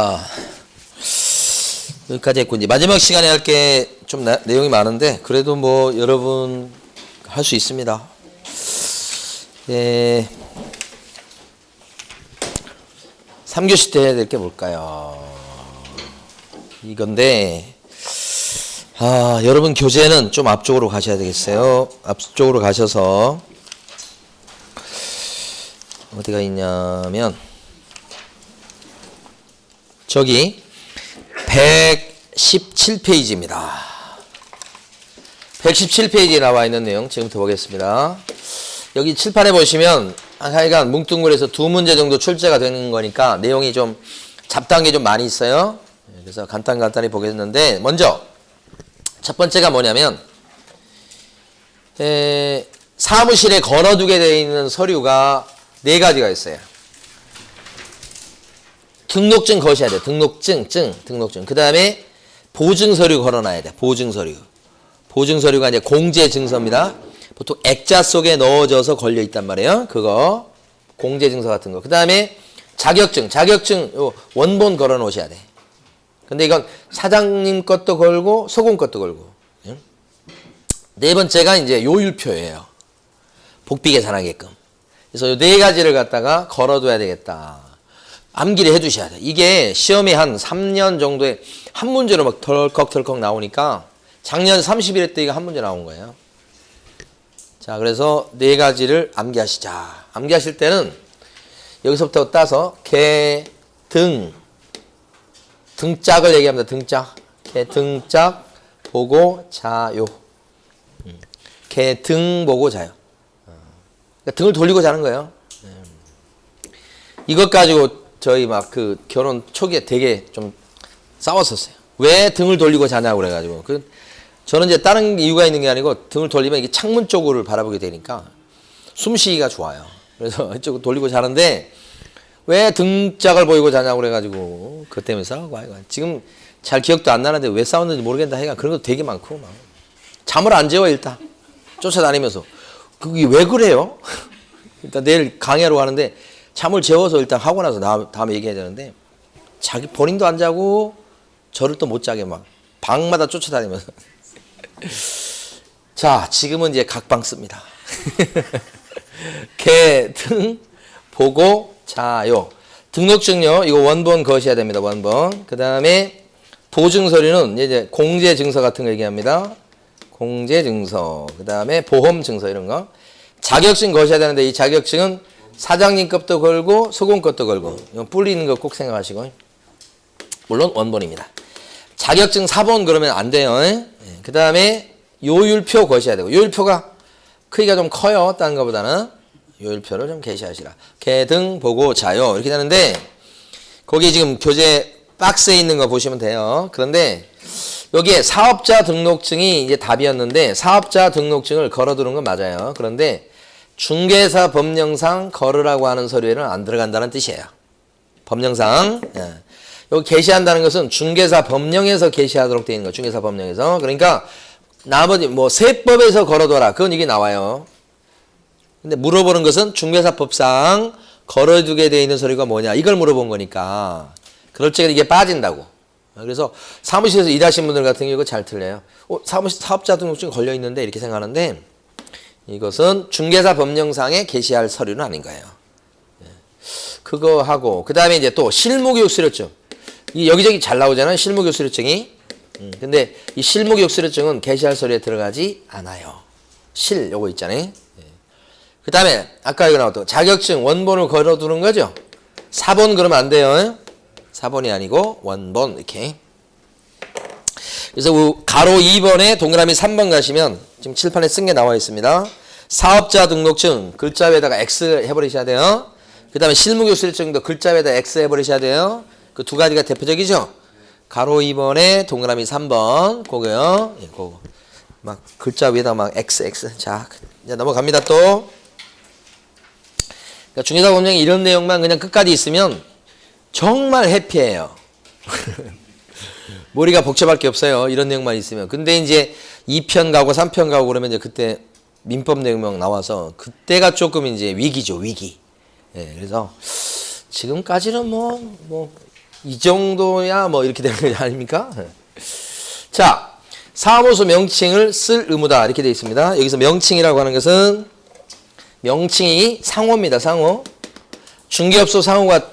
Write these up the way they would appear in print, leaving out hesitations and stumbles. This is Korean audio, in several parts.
자, 여기까지 했고, 이제 마지막 시간에 할 게 좀 내용이 많은데, 그래도 뭐, 여러분, 할 수 있습니다. 예. 3교시 때 해야 될 게 뭘까요? 이건데, 여러분 교재는 좀 앞쪽으로 가셔야 되겠어요. 앞쪽으로 가셔서, 어디가 있냐면, 저기 117페이지입니다. 117페이지에 나와 있는 내용 지금부터 보겠습니다. 여기 칠판에 보시면 하여간 뭉뚱그려서 두 문제 정도 출제가 되는 거니까 내용이 좀 잡다한 게 좀 많이 있어요. 그래서 간단히 보겠는데, 먼저 첫 번째가 뭐냐면 사무실에 걸어두게 되어 있는 서류가 4가지가 있어요. 등록증 거셔야 돼. 등록증. 그 다음에 보증서류 걸어놔야 돼. 보증서류가 이제 공제증서입니다. 보통 액자 속에 넣어져서 걸려 있단 말이에요. 그거 공제증서 같은 거. 그 다음에 자격증 요 원본 걸어 놓으셔야 돼. 근데 이건 사장님 것도 걸고 소공 것도 걸고. 네 번째가 이제 요율표예요. 복비 계산하게끔. 그래서 요 4가지를 갖다가 걸어둬야 되겠다. 암기를 해두셔야 돼. 이게 시험에 한 3년 정도에 한 문제로 막 덜컥 나오니까 작년 31회 때 이거 한 문제 나온 거예요. 자, 그래서 4가지를 암기하시자. 암기하실 때는 여기서부터 따서 등짝을 얘기합니다. 등짝. 등짝 보고 자요. 등 보고 자요. 그러니까 등을 돌리고 자는 거예요. 이것 가지고 저희 막 그 결혼 초기에 되게 좀 싸웠었어요. 왜 등을 돌리고 자냐고 그래가지고. 저는 이제 다른 이유가 있는 게 아니고 등을 돌리면 이게 창문 쪽을 바라보게 되니까 숨쉬기가 좋아요. 그래서 이쪽을 돌리고 자는데 왜 등짝을 보이고 자냐고 그래가지고 그것 때문에 싸우고 지금 잘 기억도 안 나는데 왜 싸웠는지 모르겠다 하여간 그런 것도 되게 많고 막. 잠을 안 재워 일단 쫓아다니면서 그게 왜 그래요? 일단 내일 강의하러 가는데 잠을 재워서 일단 하고 나서 다음에 얘기해야 되는데 자기 본인도 안 자고 저를 또 못 자게 막 방마다 쫓아다니면서 자, 지금은 이제 각방 씁니다. 등 보고 자요. 등록증요. 이거 원본 거셔야 됩니다. 원본. 그 다음에 보증서류는 이제 공제증서 같은 거 얘기합니다. 공제증서. 그 다음에 보험증서 이런 거. 자격증 거셔야 되는데 이 자격증은 사장님 것도 걸고 소공 것도 걸고 이거 불리는 거 꼭 생각하시고 물론 원본입니다. 자격증 사본 그러면 안 돼요. 그 다음에 요율표 거셔야 되고 요율표가 크기가 좀 커요. 다른 것보다는 요율표를 좀 게시하시라. 등 보고 자요. 이렇게 되는데 거기 지금 교재 박스에 있는 거 보시면 돼요. 그런데 여기에 사업자 등록증이 이제 답이었는데 사업자 등록증을 걸어두는 건 맞아요. 그런데 중개사 법령상 걸으라고 하는 서류에는 안 들어간다는 뜻이에요. 법령상. 여기 게시한다는 것은 중개사 법령에서 게시하도록 되어 있는 거예요. 중개사 법령에서. 그러니까 나머지 뭐 세법에서 걸어둬라. 그건 이게 나와요. 근데 물어보는 것은 중개사법상 걸어두게 되어 있는 서류가 뭐냐. 이걸 물어본 거니까. 그럴 적에 이게 빠진다고. 그래서 사무실에서 일하시는 분들 같은 경우 잘 틀려요. 사무실 사업자 등록증이 걸려 있는데 이렇게 생각하는데 이것은 중개사 법령상에 게시할 서류는 아닌 거예요. 그거 하고 그 다음에 이제 또 실무교육 수료증. 이 여기저기 잘 나오잖아요. 실무교육 수료증이. 근데 이 실무교육 수료증은 게시할 서류에 들어가지 않아요. 요거 있잖아요. 그 다음에 아까 이거 나왔던 자격증 원본을 걸어두는 거죠. 사본 그러면 안 돼요. 사본이 아니고 원본 이렇게. 그래서 가로 2번에 동그라미 3번 가시면 지금 칠판에 쓴 게 나와 있습니다. 사업자 등록증 글자 위에다가 X 해버리셔야 돼요. 그 다음에 실무교육 수료증도 글자 위에다 X 해버리셔야 돼요. 그 2가지가 대표적이죠. 가로 2번에 동그라미 3번 그거요. 그거 막 글자 위에다 막 X. 자, 이제 넘어갑니다 또. 그러니까 중개사 법령에 이런 내용만 그냥 끝까지 있으면 정말 해피해요. 머리가 복잡할 게 없어요. 이런 내용만 있으면. 근데 이제 2편 가고 3편 가고 그러면 이제 그때 민법 내용 나와서 그때가 조금 이제 위기죠, 위기. 그래서 지금까지는 뭐 이 정도야 뭐 이렇게 되는 거 아닙니까? 자, 사무소 명칭을 쓸 의무다 이렇게 되어 있습니다. 여기서 명칭이라고 하는 것은 명칭이 상호입니다. 상호. 중개업소 상호가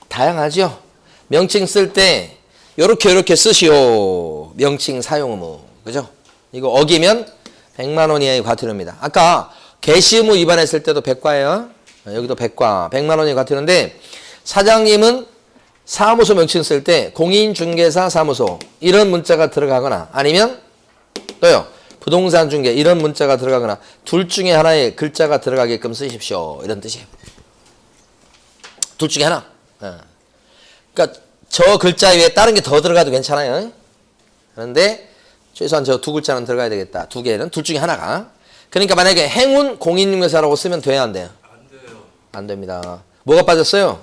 다양하죠. 명칭 쓸 때 요렇게 쓰시오. 명칭 사용 의무. 그죠? 이거 어기면 100만 원 이하의 과태료입니다. 아까 개시 의무 위반했을 때도 100과예요. 여기도 100과. 100만 원이 과태료인데 사장님은 사무소 명칭 쓸 때 공인중개사 사무소 이런 문자가 들어가거나 아니면 또요. 부동산 중개 이런 문자가 들어가거나 둘 중에 하나의 글자가 들어가게끔 쓰십시오. 이런 뜻이에요. 둘 중에 하나. 그러니까 저 글자 위에 다른 게 더 들어가도 괜찮아요. 그런데 최소한 저 두 글자는 들어가야 되겠다. 두 개는 둘 중에 하나가. 그러니까 만약에 행운 공인중개사라고 쓰면 돼야 안 돼요? 안 돼요. 안 됩니다. 뭐가 빠졌어요?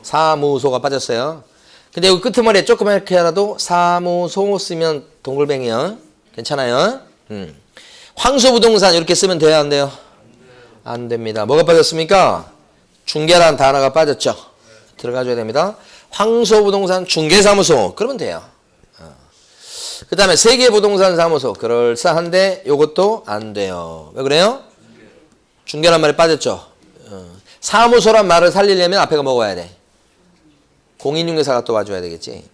사무소가 빠졌어요. 근데 여기 끄트머리에 조그맣게라도 사무소 쓰면 동글뱅이요. 괜찮아요? 황소부동산 이렇게 쓰면 돼요? 안 돼요? 안 됩니다. 뭐가 빠졌습니까? 중개라는 단어가 빠졌죠. 들어가줘야 됩니다. 황소부동산 중개사무소 그러면 돼요. 그 다음에 세계부동산사무소 그럴싸한데 요것도 안 돼요. 왜 그래요? 중개란 말이 빠졌죠. 사무소란 말을 살리려면 앞에가 먹어야 돼. 공인중개사가 또 와줘야 되겠지.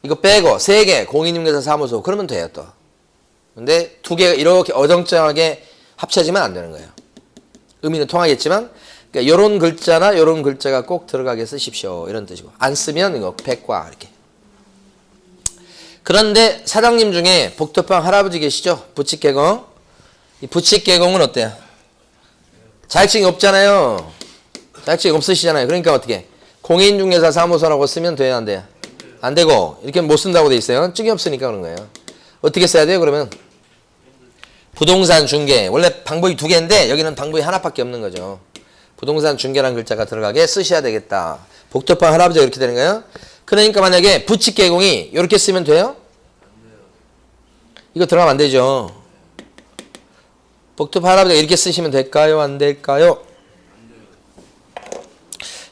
이거 빼고 세 개 공인중개사 사무소 그러면 돼요 또. 근데 두 개가 이렇게 어정쩡하게 합쳐지면 안 되는 거예요. 의미는 통하겠지만 그러니까 요런 글자나 요런 글자가 꼭 들어가게 쓰십시오. 이런 뜻이고. 안 쓰면 이거 백과 이렇게. 그런데 사장님 중에 복덕방 할아버지 계시죠? 부칙개공. 이 부칙개공은 어때요? 자격증이 없잖아요. 자격증이 없으시잖아요. 그러니까 어떻게? 공인중개사 사무소라고 쓰면 돼요? 안 돼요? 안 되고 이렇게 못 쓴다고 돼 있어요. 증이 없으니까 그런 거예요. 어떻게 써야 돼요? 그러면 부동산 중개. 원래 방법이 두 개인데 여기는 방법이 하나밖에 없는 거죠. 부동산 중개라는 글자가 들어가게 쓰셔야 되겠다. 복덕방 할아버지가 이렇게 되는 거예요. 그러니까 만약에 부칙개공이 이렇게 쓰면 돼요? 이거 들어가면 안 되죠. 복덕방 할아버지가 이렇게 쓰시면 될까요? 안 될까요?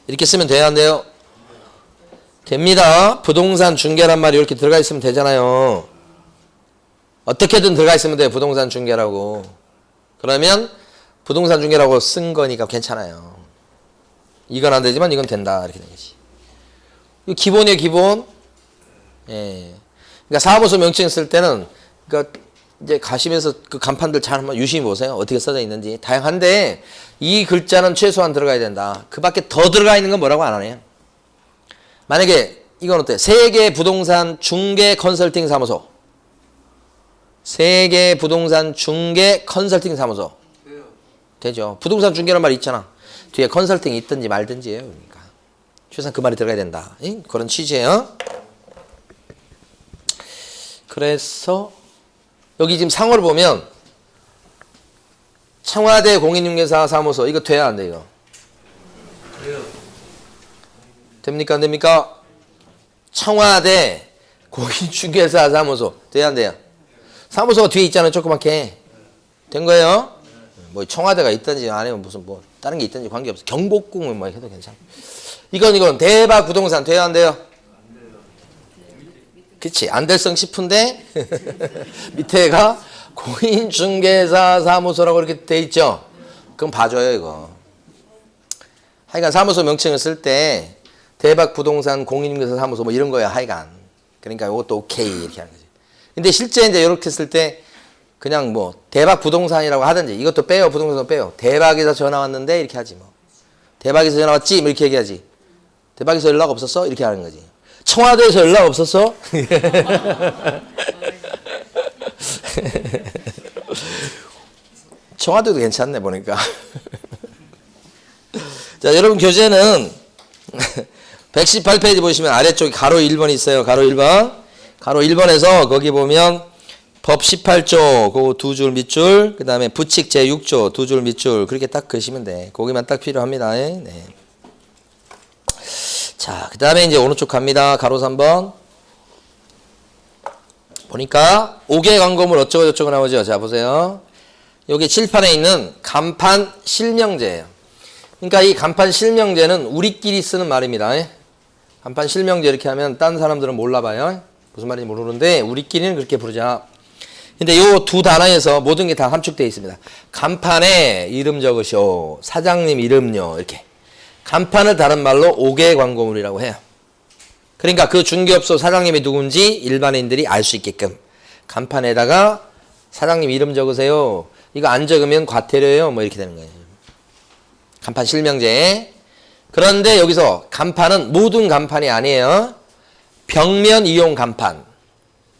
이렇게 쓰면 돼요? 안 돼요? 됩니다. 부동산 중개란 말이 이렇게 들어가 있으면 되잖아요. 어떻게든 들어가 있으면 돼요. 부동산 중개라고. 그러면 부동산 중개라고 쓴 거니까 괜찮아요. 이건 안 되지만 이건 된다. 이렇게 되겠지. 이거 기본이에요, 기본. 예. 그러니까 사무소 명칭 쓸 때는 그러니까 이제 가시면서 그 간판들 잘 한번 유심히 보세요. 어떻게 써져 있는지. 다양한데 이 글자는 최소한 들어가야 된다. 그 밖에 더 들어가 있는 건 뭐라고 안 하네요. 만약에 이건 어때? 세계 부동산 중개 컨설팅 사무소. 세계 부동산 중개 컨설팅 사무소. 되죠. 부동산 중개란 말이 있잖아. 뒤에 컨설팅이 있든지 말든지예요. 그러니까. 최소한 그 말이 들어가야 된다. 응? 그런 취지예요. 그래서 여기 지금 상호를 보면 청와대 공인중개사 사무소 이거 돼야 안 돼요? 돼요. 됩니까? 안 됩니까? 청와대 공인중개사 사무소 돼야 안 돼요? 사무소가 뒤에 있잖아요. 조그맣게. 된 거예요? 뭐 청와대가 있든지 아니면 무슨 뭐 다른 게 있든지 관계없어. 경복궁 뭐 해도 괜찮아. 이건 대박 부동산 돼야 안 돼요? 그치. 안 될성 싶은데 밑에가 공인중개사 사무소라고 이렇게 돼 있죠. 그럼 봐줘요 이거. 하여간 사무소 명칭을 쓸 때 대박 부동산 공인중개사 사무소 뭐 이런 거야 하여간. 그러니까 이것도 오케이 이렇게 하는 거지. 근데 실제 이제 이렇게 쓸 때 그냥 뭐 대박 부동산이라고 하든지 이것도 빼요. 부동산도 빼요. 대박에서 전화 왔는데 이렇게 하지 뭐. 대박에서 전화 왔지? 뭐 이렇게 얘기하지. 대박에서 연락 없었어? 이렇게 하는 거지. 청와대에서 연락 없었어? 청와대도 괜찮네 보니까. 자, 여러분 교재는 118페이지 보시면 아래쪽에 가로 1번 있어요. 가로 1번. 가로 1번에서 거기 보면 법 18조 그 두 줄 밑줄, 그 다음에 부칙 제6조 두 줄 밑줄 그렇게 딱 그시면 돼. 거기만 딱 필요합니다. 네. 자, 그 다음에 이제 오른쪽 갑니다. 가로 3번. 보니까 5개 광고물 어쩌고 저쩌고 나오죠. 자, 보세요. 여기 칠판에 있는 간판 실명제예요. 그러니까 이 간판 실명제는 우리끼리 쓰는 말입니다. 간판 실명제 이렇게 하면 딴 사람들은 몰라봐요. 무슨 말인지 모르는데 우리끼리는 그렇게 부르자. 근데 요 두 단어에서 모든 게 다 함축되어 있습니다. 간판에 이름 적으시오. 사장님 이름요. 이렇게. 간판을 다른 말로 5개 광고물이라고 해요. 그러니까 그 중개업소 사장님이 누군지 일반인들이 알 수 있게끔 간판에다가 사장님 이름 적으세요. 이거 안 적으면 과태료예요. 뭐 이렇게 되는 거예요. 간판 실명제. 그런데 여기서 간판은 모든 간판이 아니에요. 벽면 이용 간판.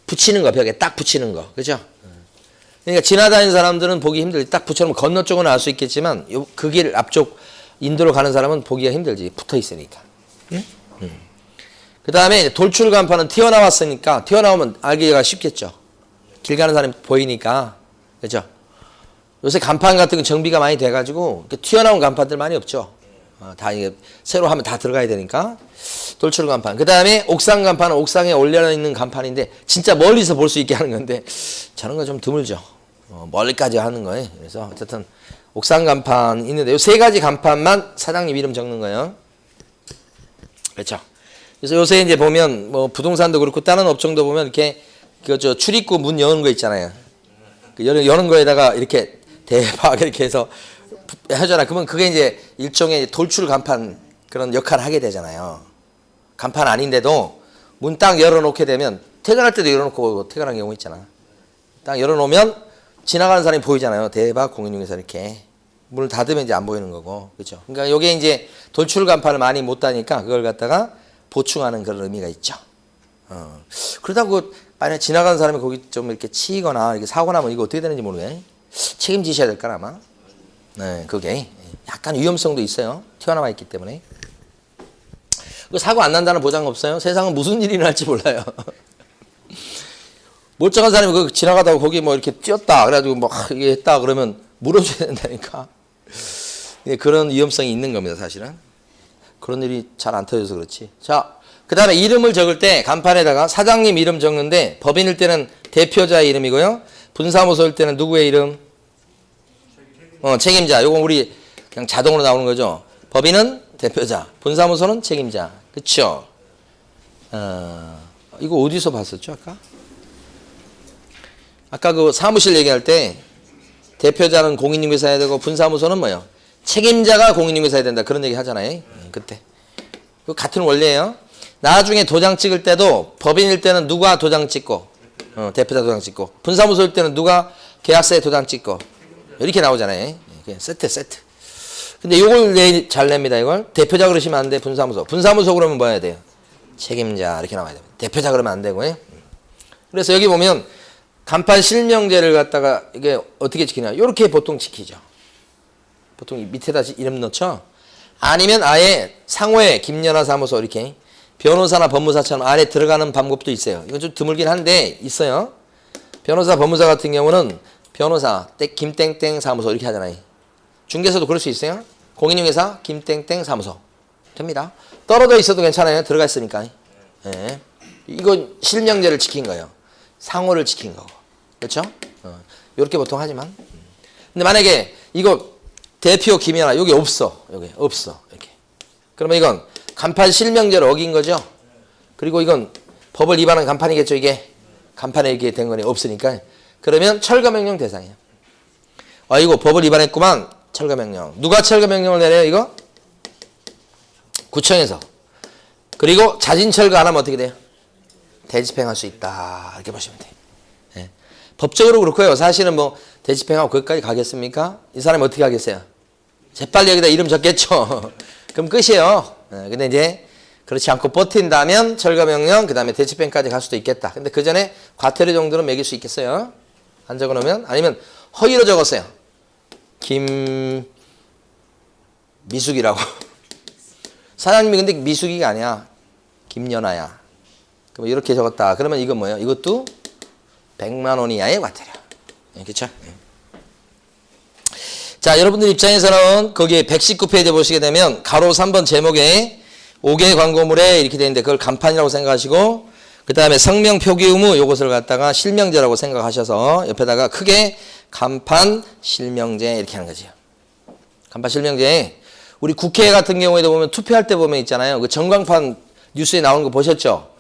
붙이는 거, 벽에 딱 붙이는 거. 그죠? 그러니까 지나다니는 사람들은 보기 힘들지. 딱 붙여놓으면 건너쪽은 알 수 있겠지만 그 길 앞쪽 인도로 가는 사람은 보기가 힘들지. 붙어 있으니까. 그 다음에 돌출 간판은 튀어나왔으니까 튀어나오면 알기가 쉽겠죠. 길 가는 사람이 보이니까. 그죠? 요새 간판 같은 건 정비가 많이 돼가지고 튀어나온 간판들 많이 없죠. 다 이게 새로 하면 다 들어가야 되니까. 돌출 간판. 그 다음에 옥상 간판은 옥상에 올려있는 간판인데 진짜 멀리서 볼 수 있게 하는 건데 저런 거 좀 드물죠. 멀리까지 하는 거예요. 그래서 어쨌든 옥상 간판 있는데 요 세 가지 간판만 사장님 이름 적는 거예요. 그렇죠. 그래서 요새 이제 보면 뭐 부동산도 그렇고 다른 업종도 보면 이렇게 그 저 출입구 문 여는 거 있잖아요. 그 여는 거에다가 이렇게 대박 이렇게 해서 하잖아. 그러면 그게 이제 일종의 돌출 간판 그런 역할을 하게 되잖아요. 간판 아닌데도 문 딱 열어놓게 되면 퇴근할 때도 열어놓고 퇴근하는 경우 있잖아. 딱 열어놓으면 지나가는 사람이 보이잖아요. 대박 공인중개사 이렇게 문을 닫으면 이제 안 보이는 거고, 그렇죠. 그러니까 이게 이제 돌출 간판을 많이 못 다니까 그걸 갖다가 보충하는 그런 의미가 있죠. 그러다고 만약 지나가는 사람이 거기 좀 이렇게 치거나 이렇게 사고 나면 이거 어떻게 되는지 모르겠네. 책임지셔야 될까 아마. 네, 그게 약간 위험성도 있어요. 튀어나와 있기 때문에. 그 사고 안 난다는 보장 없어요. 세상은 무슨 일이 날지 몰라요. 멀쩡한 사람이 그 지나가다가 거기 뭐 이렇게 뛰었다 그래가지고 뭐 이게 했다 그러면 물어줘야 된다니까. 그런 위험성이 있는 겁니다, 사실은. 그런 일이 잘 안 터져서 그렇지. 자, 그 다음에 이름을 적을 때 간판에다가 사장님 이름 적는데 법인일 때는 대표자의 이름이고요. 분사무소일 때는 누구의 이름? 책임자. 요건 우리 그냥 자동으로 나오는 거죠. 법인은 대표자, 분사무소는 책임자. 그쵸? 이거 어디서 봤었죠, 아까? 아까 그 사무실 얘기할 때 대표자는 공인중개사야 되고 분사무소는 뭐예요? 책임자가 공인중개사야 된다. 그런 얘기 하잖아요. 그때. 그 같은 원리예요. 나중에 도장 찍을 때도 법인일 때는 누가 도장 찍고 대표자 도장 찍고 분사무소일 때는 누가 계약서에 도장 찍고 이렇게 나오잖아요. 그냥 세트. 근데 이걸 잘 냅니다. 이걸 대표자 그러시면 안 돼. 분사무소 그러면 뭐 해야 돼요? 책임자 이렇게 나와야 됩니다. 대표자 그러면 안 되고요. 그래서 여기 보면 간판 실명제를 갖다가 이게 어떻게 지키냐? 이렇게 보통 지키죠. 보통 밑에다 이름 넣죠. 아니면 아예 상호에 김연아 사무소 이렇게 변호사나 법무사처럼 안에 들어가는 방법도 있어요. 이건 좀 드물긴 한데 있어요. 변호사, 법무사 같은 경우는 변호사 김땡땡 사무소 이렇게 하잖아요. 중개사도 그럴 수 있어요. 공인중개사 김땡땡 사무소 됩니다. 떨어져 있어도 괜찮아요. 들어가 있으니까. 네. 이건 실명제를 지킨 거예요. 상호를 지킨 거고. 그렇죠? 이렇게 보통 하지만. 근데 만약에 이거 대표 김연아 여기 없어. 여기 없어. 이렇게. 그러면 이건 간판 실명제를 어긴 거죠. 그리고 이건 법을 위반한 간판이겠죠. 이게 간판에 이게 된 거니 없으니까. 그러면 철거명령 대상이에요. 이거 법을 위반했구만. 철거명령. 누가 철거명령을 내려요? 이거? 구청에서. 그리고 자진 철거 안 하면 어떻게 돼요? 대집행할 수 있다. 이렇게 보시면 돼요. 네. 법적으로 그렇고요. 사실은 뭐 대집행하고 거기까지 가겠습니까? 이 사람이 어떻게 하겠어요? 재빨리 여기다 이름 적겠죠. 그럼 끝이에요. 네. 근데 이제 그렇지 않고 버틴다면 철거명령 그 다음에 대집행까지 갈 수도 있겠다. 근데 그 전에 과태료 정도는 매길 수 있겠어요. 안 적어놓으면. 아니면 허위로 적었어요. 김미숙이라고. 사장님이 근데 미숙이가 아니야. 김연아야. 그럼 이렇게 적었다. 그러면 이건 뭐예요? 이것도 100만 원 이하의 과태료. 그렇죠? 자, 여러분들 입장에서는 거기에 119페이지 보시게 되면 가로 3번 제목에 5개 광고물에 이렇게 되어 있는데 그걸 간판이라고 생각하시고 그 다음에 성명 표기 의무 요것을 갖다가 실명제라고 생각하셔서 옆에다가 크게 간판 실명제 이렇게 하는 거죠. 간판 실명제. 우리 국회 같은 경우에도 보면 투표할 때 보면 있잖아요. 그 전광판 뉴스에 나오는 거 보셨죠?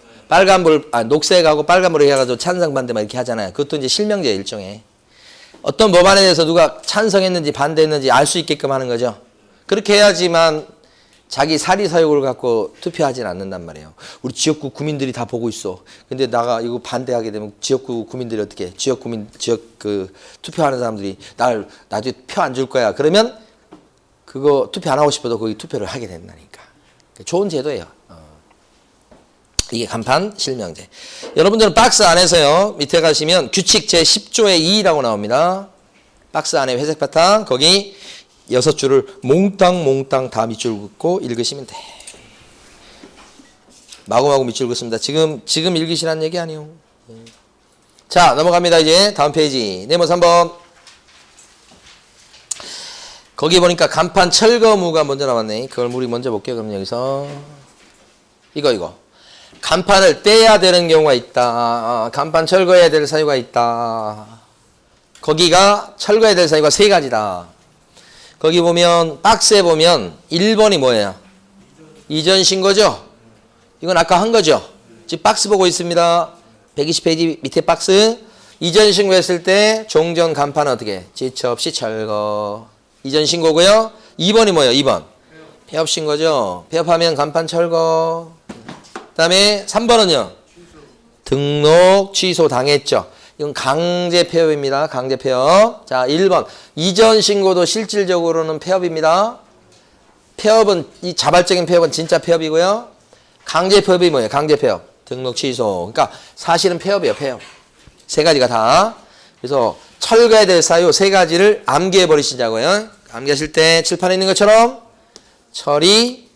녹색하고 빨간불 해가지고 찬성 반대 막 이렇게 하잖아요. 그것도 이제 실명제 일종의. 어떤 법안에 대해서 누가 찬성했는지 반대했는지 알 수 있게끔 하는 거죠. 그렇게 해야지만 자기 사리사욕을 갖고 투표하진 않는단 말이에요. 우리 지역구 구민들이 다 보고 있어. 근데 나가 이거 반대하게 되면 지역구 구민들이 어떻게 해? 지역 투표하는 사람들이 날 나중에 표 안 줄 거야. 그러면 그거 투표 안 하고 싶어도 거기 투표를 하게 된다니까. 좋은 제도예요. 이게 간판 실명제. 여러분들은 박스 안에서요. 밑에 가시면 규칙 제10조의 2라고 나옵니다. 박스 안에 회색 바탕 거기 6줄을 몽땅 다 밑줄 긋고 읽으시면 돼. 마구마구 밑줄 긋습니다. 지금 읽으시라는 얘기 아니에요. 자, 넘어갑니다. 이제 다음 페이지. 네모 3번. 거기 보니까 간판 철거무가 먼저 나왔네. 그걸 우리 먼저 볼게요. 그럼 여기서 이거 간판을 떼야 되는 경우가 있다. 간판 철거해야 될 사유가 있다. 거기가 철거해야 될 사유가 3가지다. 거기 보면 박스에 보면 1번이 뭐예요? 이전 신고죠? 이건 아까 한 거죠? 지금 박스 보고 있습니다. 120페이지 밑에 박스. 이전 신고했을 때 종전 간판은 어떻게 해? 지체 없이 철거. 이전 신고고요. 2번이 뭐예요? 2번. 폐업 신고죠? 폐업하면 간판 철거. 그 다음에 3번은요? 등록 취소 당했죠? 이건 강제 폐업입니다. 강제 폐업. 자, 1번. 이전 신고도 실질적으로는 폐업입니다. 폐업은, 이 자발적인 폐업은 진짜 폐업이고요. 강제 폐업이 뭐예요? 강제 폐업. 등록 취소. 그러니까 사실은 폐업이에요. 폐업. 3가지가 다. 그래서 철거해야 될 사유 3가지를 암기해 버리시자고요. 암기하실 때 칠판에 있는 것처럼 처리,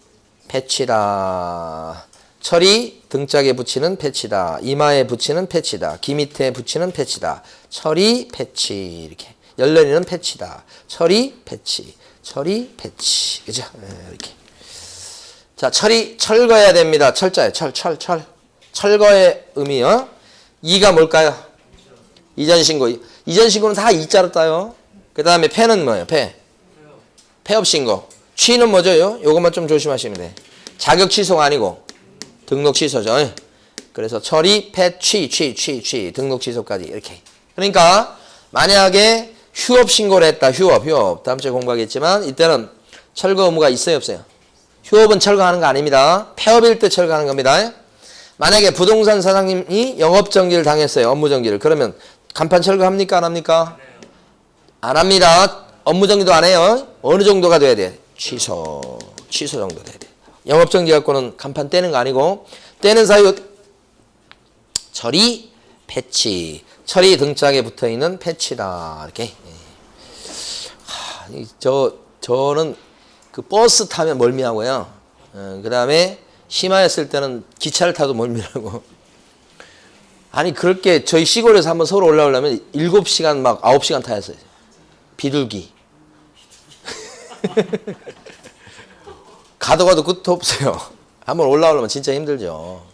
패치다. 처리, 등짝에 붙이는 패치다. 이마에 붙이는 패치다. 귀 밑에 붙이는 패치다. 처리, 패치. 이렇게. 열렬히는 패치다. 처리, 패치. 처리, 패치. 그죠? 네, 이렇게. 자, 철거해야 됩니다. 철자예요. 철거의 의미요. 이가 뭘까요? 이전 신고. 이전 신고는 다 이자로 따요. 그 다음에 폐는 뭐예요? 폐업 신고. 취는 뭐죠? 요것만 좀 조심하시면 돼. 자격 취소가 아니고 등록 취소죠. 그래서 처리, 폐, 취, 등록 취소까지 이렇게. 그러니까 만약에 휴업 신고를 했다. 휴업. 다음 주에 공부하겠지만 이때는 철거 의무가 있어요, 없어요? 휴업은 철거하는 거 아닙니다. 폐업일 때 철거하는 겁니다. 만약에 부동산 사장님이 영업정지를 당했어요. 업무정지를. 그러면 간판 철거합니까? 안 합니까? 안 합니다. 업무정지도 안 해요. 어느 정도가 돼야 돼? 취소 정도 돼야 돼. 영업정지 갖고는 간판 떼는 거 아니고 떼는 사유 처리, 패치. 처리 등짝에 붙어있는 패치다. 이렇게. 저는 그 버스 타면 멀미하고요. 그 다음에 심하였을 때는 기차를 타도 멀미하고. 아니 그렇게 저희 시골에서 한번 서울 올라오려면 7시간 막 9시간 타야 했어요. 비둘기. 가도 끝도 없어요. 한번 올라오려면 진짜 힘들죠.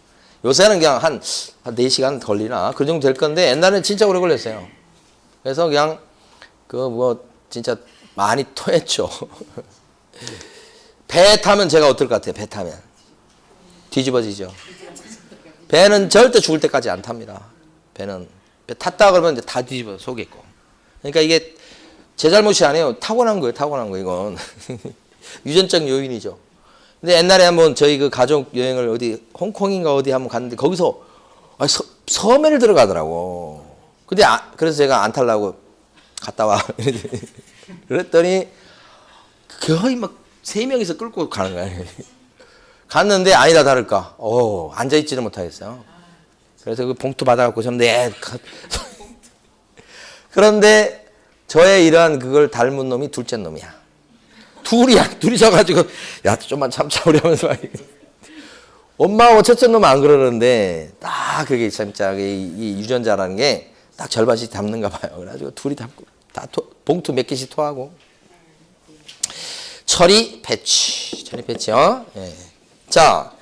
요새는 그냥 한 4시간 걸리나 그 정도 될 건데 옛날에는 진짜 오래 걸렸어요. 그래서 그냥 진짜 많이 토했죠. 배 타면 제가 어떨 것 같아요? 배 타면 뒤집어지죠. 배는 절대 죽을 때까지 안 탑니다. 배 탔다 그러면 이제 다 뒤집어 속에 있고. 그러니까 이게 제 잘못이 아니에요. 타고난 거예요. 이건 유전적 요인이죠. 근데 옛날에 한번 저희 그 가족 여행을 어디 홍콩인가 어디 한번 갔는데 거기서 섬을 들어가더라고. 근데 그래서 제가 안 탈라고 갔다 와. 그랬더니 거의 막 3명이서 끌고 가는 거예요. 갔는데 아니다 다를까. 앉아있지를 못하겠어요. 그래서 그 봉투 받아갖고 좀 그런데 저의 이러한 그걸 닮은 놈이 둘째 놈이야. 둘이 져가지고 야 좀만 참자 우려면서 엄마하고 첫째 놈은 안 그러는데 딱 그게 진짜 이 유전자라는 게 딱 절반씩 담는가 봐요. 그래가지고 둘이 담고 다 봉투 몇 개씩 토하고. 처리 패치요. 예. 자,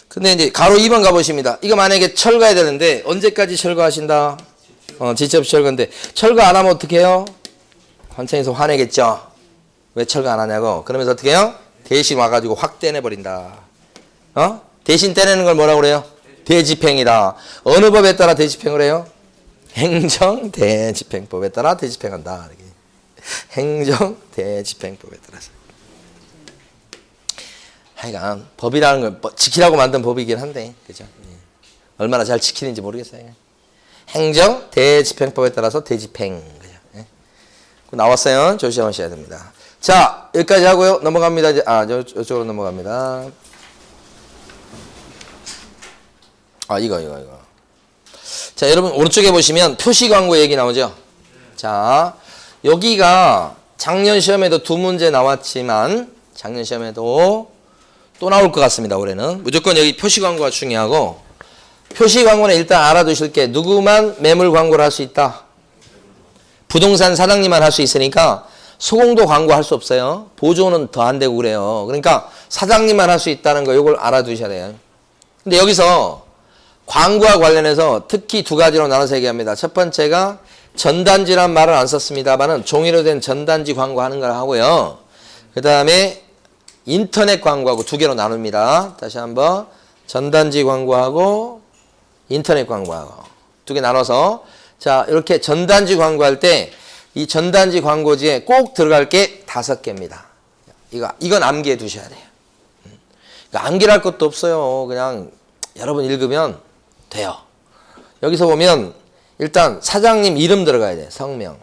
근데 이제 가로 2번 가보십니다. 이거 만약에 철거해야 되는데 언제까지 철거하신다? 지체 없이 철거인데 철거 안 하면 어떻게 해요? 관청에서 화내겠죠. 왜 철거 안 하냐고. 그러면서 어떻게 해요? 대신 와가지고 확 떼내버린다. 대신 떼내는 걸 뭐라고 그래요? 대집행이다. 어느 법에 따라 대집행을 해요? 행정대집행법에 따라 대집행한다. 이렇게. 행정대집행법에 따라서. 하여간 법이라는 걸 지키라고 만든 법이긴 한데, 그죠? 얼마나 잘 지키는지 모르겠어요. 행정대집행법에 따라서 대집행. 그죠? 나왔어요. 조심하셔야 됩니다. 자, 여기까지 하고요. 넘어갑니다. 이제, 이쪽으로 넘어갑니다. 이거. 자, 여러분, 오른쪽에 보시면 표시 광고 얘기 나오죠? 자, 여기가 작년 시험에도 2문제 나왔지만, 작년 시험에도 또 나올 것 같습니다, 올해는. 무조건 여기 표시 광고가 중요하고, 표시 광고는 일단 알아두실 게, 누구만 매물 광고를 할 수 있다? 부동산 사장님만 할 수 있으니까, 소공도 광고할 수 없어요. 보조는 더 안 되고 그래요. 그러니까, 사장님만 할 수 있다는 거, 이걸 알아두셔야 돼요. 근데 여기서, 광고와 관련해서 특히 2가지로 나눠서 얘기합니다. 첫 번째가 전단지란 말을 안 썼습니다만은 종이로 된 전단지 광고하는 걸 하고요. 그 다음에 인터넷 광고하고 2개로 나눕니다. 다시 한번 전단지 광고하고 인터넷 광고하고 2개 나눠서 자 이렇게 전단지 광고할 때 이 전단지 광고지에 꼭 들어갈 게 5개입니다. 이건 암기해 두셔야 돼요. 그러니까 암기할 것도 없어요. 그냥 여러분 읽으면 돼요. 여기서 보면 일단 사장님 이름 들어가야 돼. 성명.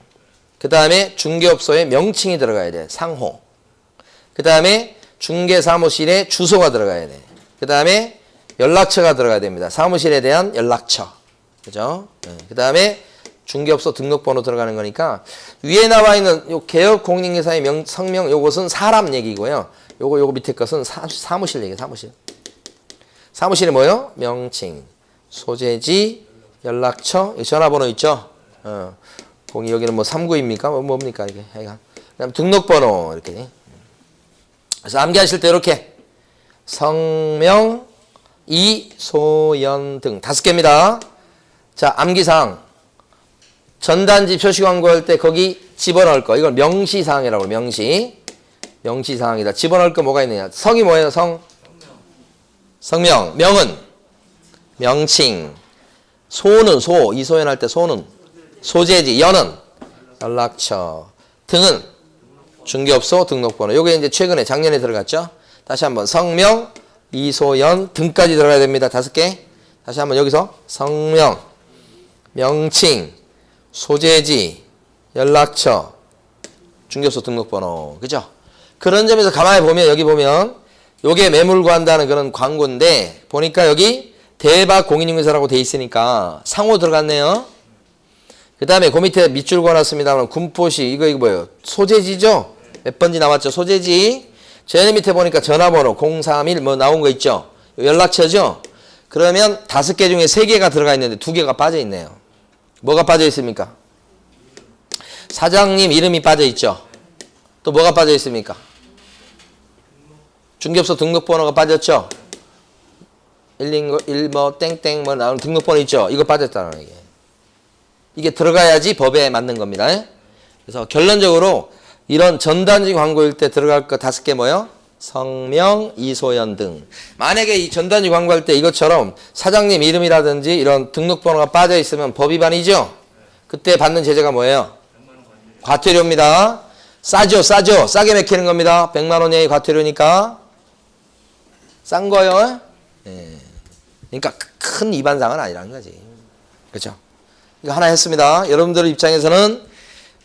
그 다음에 중개업소의 명칭이 들어가야 돼. 상호. 그 다음에 중개사무실의 주소가 들어가야 돼. 그 다음에 연락처가 들어가야 됩니다. 사무실에 대한 연락처. 그죠? 그 다음에 중개업소 등록번호 들어가는 거니까 위에 나와 있는 요 개업공인중개사의 성명 요것은 사람 얘기고요. 요거 밑에 것은 사무실 얘기. 사무실이 뭐예요? 명칭. 소재지, 연락처, 전화번호 있죠? 공이 여기는 뭐 39입니까? 뭡니까? 이게. 그다음 등록번호, 이렇게. 그래서 암기하실 때 이렇게. 성명, 이소연 등 5개입니다. 자, 암기사항. 전단지 표시 광고할 때 거기 집어넣을 거. 이걸 명시사항이라고 해요. 명시사항이다. 집어넣을 거 뭐가 있느냐. 성이 뭐예요? 성명. 명은? 명칭. 소는 이소연 할 때 소는? 소재지. 연은? 연락처. 등은? 중개업소 등록번호. 요게 이제 최근에 작년에 들어갔죠? 다시 한번 성명, 이소연 등까지 들어가야 됩니다. 5개. 다시 한번 여기서 성명, 명칭, 소재지, 연락처, 중개업소 등록번호. 그죠? 그런 점에서 가만히 보면 여기 보면 요게 매물 구한다는 그런 광고인데 보니까 여기 대박 공인중개사라고 돼 있으니까 상호 들어갔네요. 그 다음에 그 밑에 밑줄 그어놨습니다만 군포시 이거 뭐예요? 소재지죠? 몇 번지 나왔죠? 소재지. 제일 밑에 보니까 전화번호 031 뭐 나온 거 있죠? 연락처죠? 그러면 5개 중에 3개가 들어가 있는데 2개가 빠져 있네요. 뭐가 빠져 있습니까? 사장님 이름이 빠져 있죠? 또 뭐가 빠져 있습니까? 중개업소 등록번호가 빠졌죠? 1 뭐 땡땡 뭐 나오는 등록번호 있죠? 이거 빠졌다는 얘기예요. 이게 들어가야지 법에 맞는 겁니다. 그래서 결론적으로 이런 전단지 광고일 때 들어갈 거 5개 뭐요? 성명, 이소연 등. 만약에 이 전단지 광고할 때 이것처럼 사장님 이름이라든지 이런 등록번호가 빠져 있으면 법 위반이죠? 그때 받는 제재가 뭐예요? 과태료입니다. 싸죠? 싸게 맥히는 겁니다. 100만 원 이하의 과태료니까. 싼 거요. 네. 그러니까 큰 위반상은 아니라는 거지. 그렇죠? 이거 하나 했습니다. 여러분들 입장에서는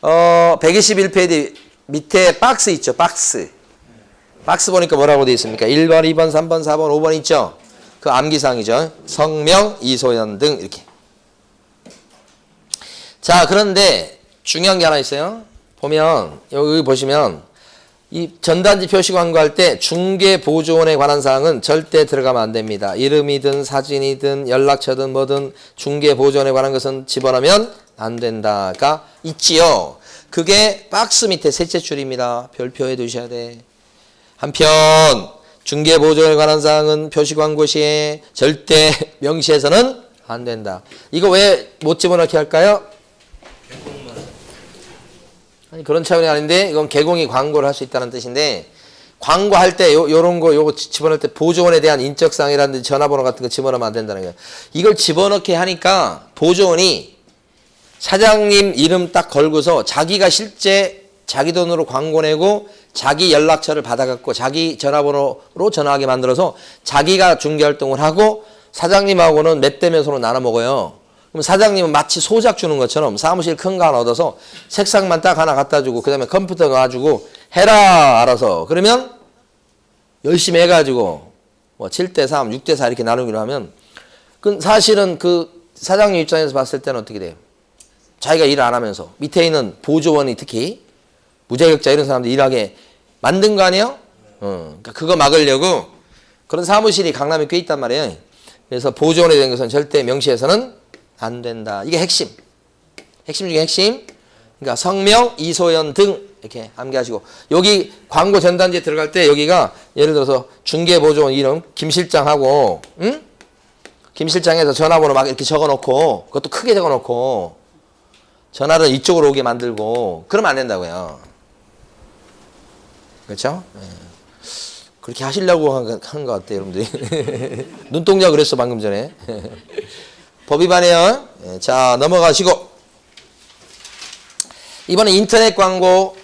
121페이지 밑에 박스 있죠? 박스 보니까 뭐라고 되어 있습니까? 1번, 2번, 3번, 4번, 5번 있죠? 그 암기사항이죠. 성명, 이소연 등 이렇게. 자, 그런데 중요한 게 하나 있어요. 보면 여기 보시면 이 전단지 표시 광고할 때 중개보조원에 관한 사항은 절대 들어가면 안 됩니다. 이름이든 사진이든 연락처든 뭐든 중개보조원에 관한 것은 집어넣으면 안 된다가 있지요. 그게 박스 밑에 셋째 줄입니다. 별표해 두셔야 돼. 한편 중개보조원에 관한 사항은 표시 광고 시에 절대 명시해서는 안 된다. 이거 왜 못 집어넣게 할까요? 아니 그런 차원이 아닌데 이건 개공이 광고를 할 수 있다는 뜻인데 광고할 때 요런 거 요거 집어넣을 때 보조원에 대한 인적사항이라든지 전화번호 같은 거 집어넣으면 안 된다는 거예요. 이걸 집어넣게 하니까 보조원이 사장님 이름 딱 걸고서 자기가 실제 자기 돈으로 광고 내고 자기 연락처를 받아갖고 자기 전화번호로 전화하게 만들어서 자기가 중개활동을 하고 사장님하고는 몇 대 몇으로 나눠 먹어요. 그럼 사장님은 마치 소작 주는 것처럼 사무실 큰 거 하나 얻어서 책상만 딱 하나 갖다 주고 그 다음에 컴퓨터 놔주고 해라 알아서. 그러면 열심히 해가지고 뭐 7대3, 6대4 이렇게 나누기로 하면 그 사실은 그 사장님 입장에서 봤을 때는 어떻게 돼요? 자기가 일을 안 하면서 밑에 있는 보조원이 특히 무자격자 이런 사람들 일하게 만든 거 아니에요? 그러니까 그거 막으려고 그런 사무실이 강남에 꽤 있단 말이에요. 그래서 보조원에 대한 것은 절대 명시해서는 안 된다. 이게 핵심. 핵심 중에 핵심. 그러니까 성명, 이소연 등 이렇게 암기하시고 여기 광고 전단지에 들어갈 때 여기가 예를 들어서 중개보조원 이름 김 실장하고 김 실장에서 전화번호 막 이렇게 적어놓고 그것도 크게 적어놓고 전화를 이쪽으로 오게 만들고 그러면 안 된다고요. 그렇죠? 그렇게 하시려고 하는 것 같아요, 여러분들이. 눈동자 그랬어 방금 전에. 법 위반이에요. 자, 넘어가시고 이번에 인터넷 광고.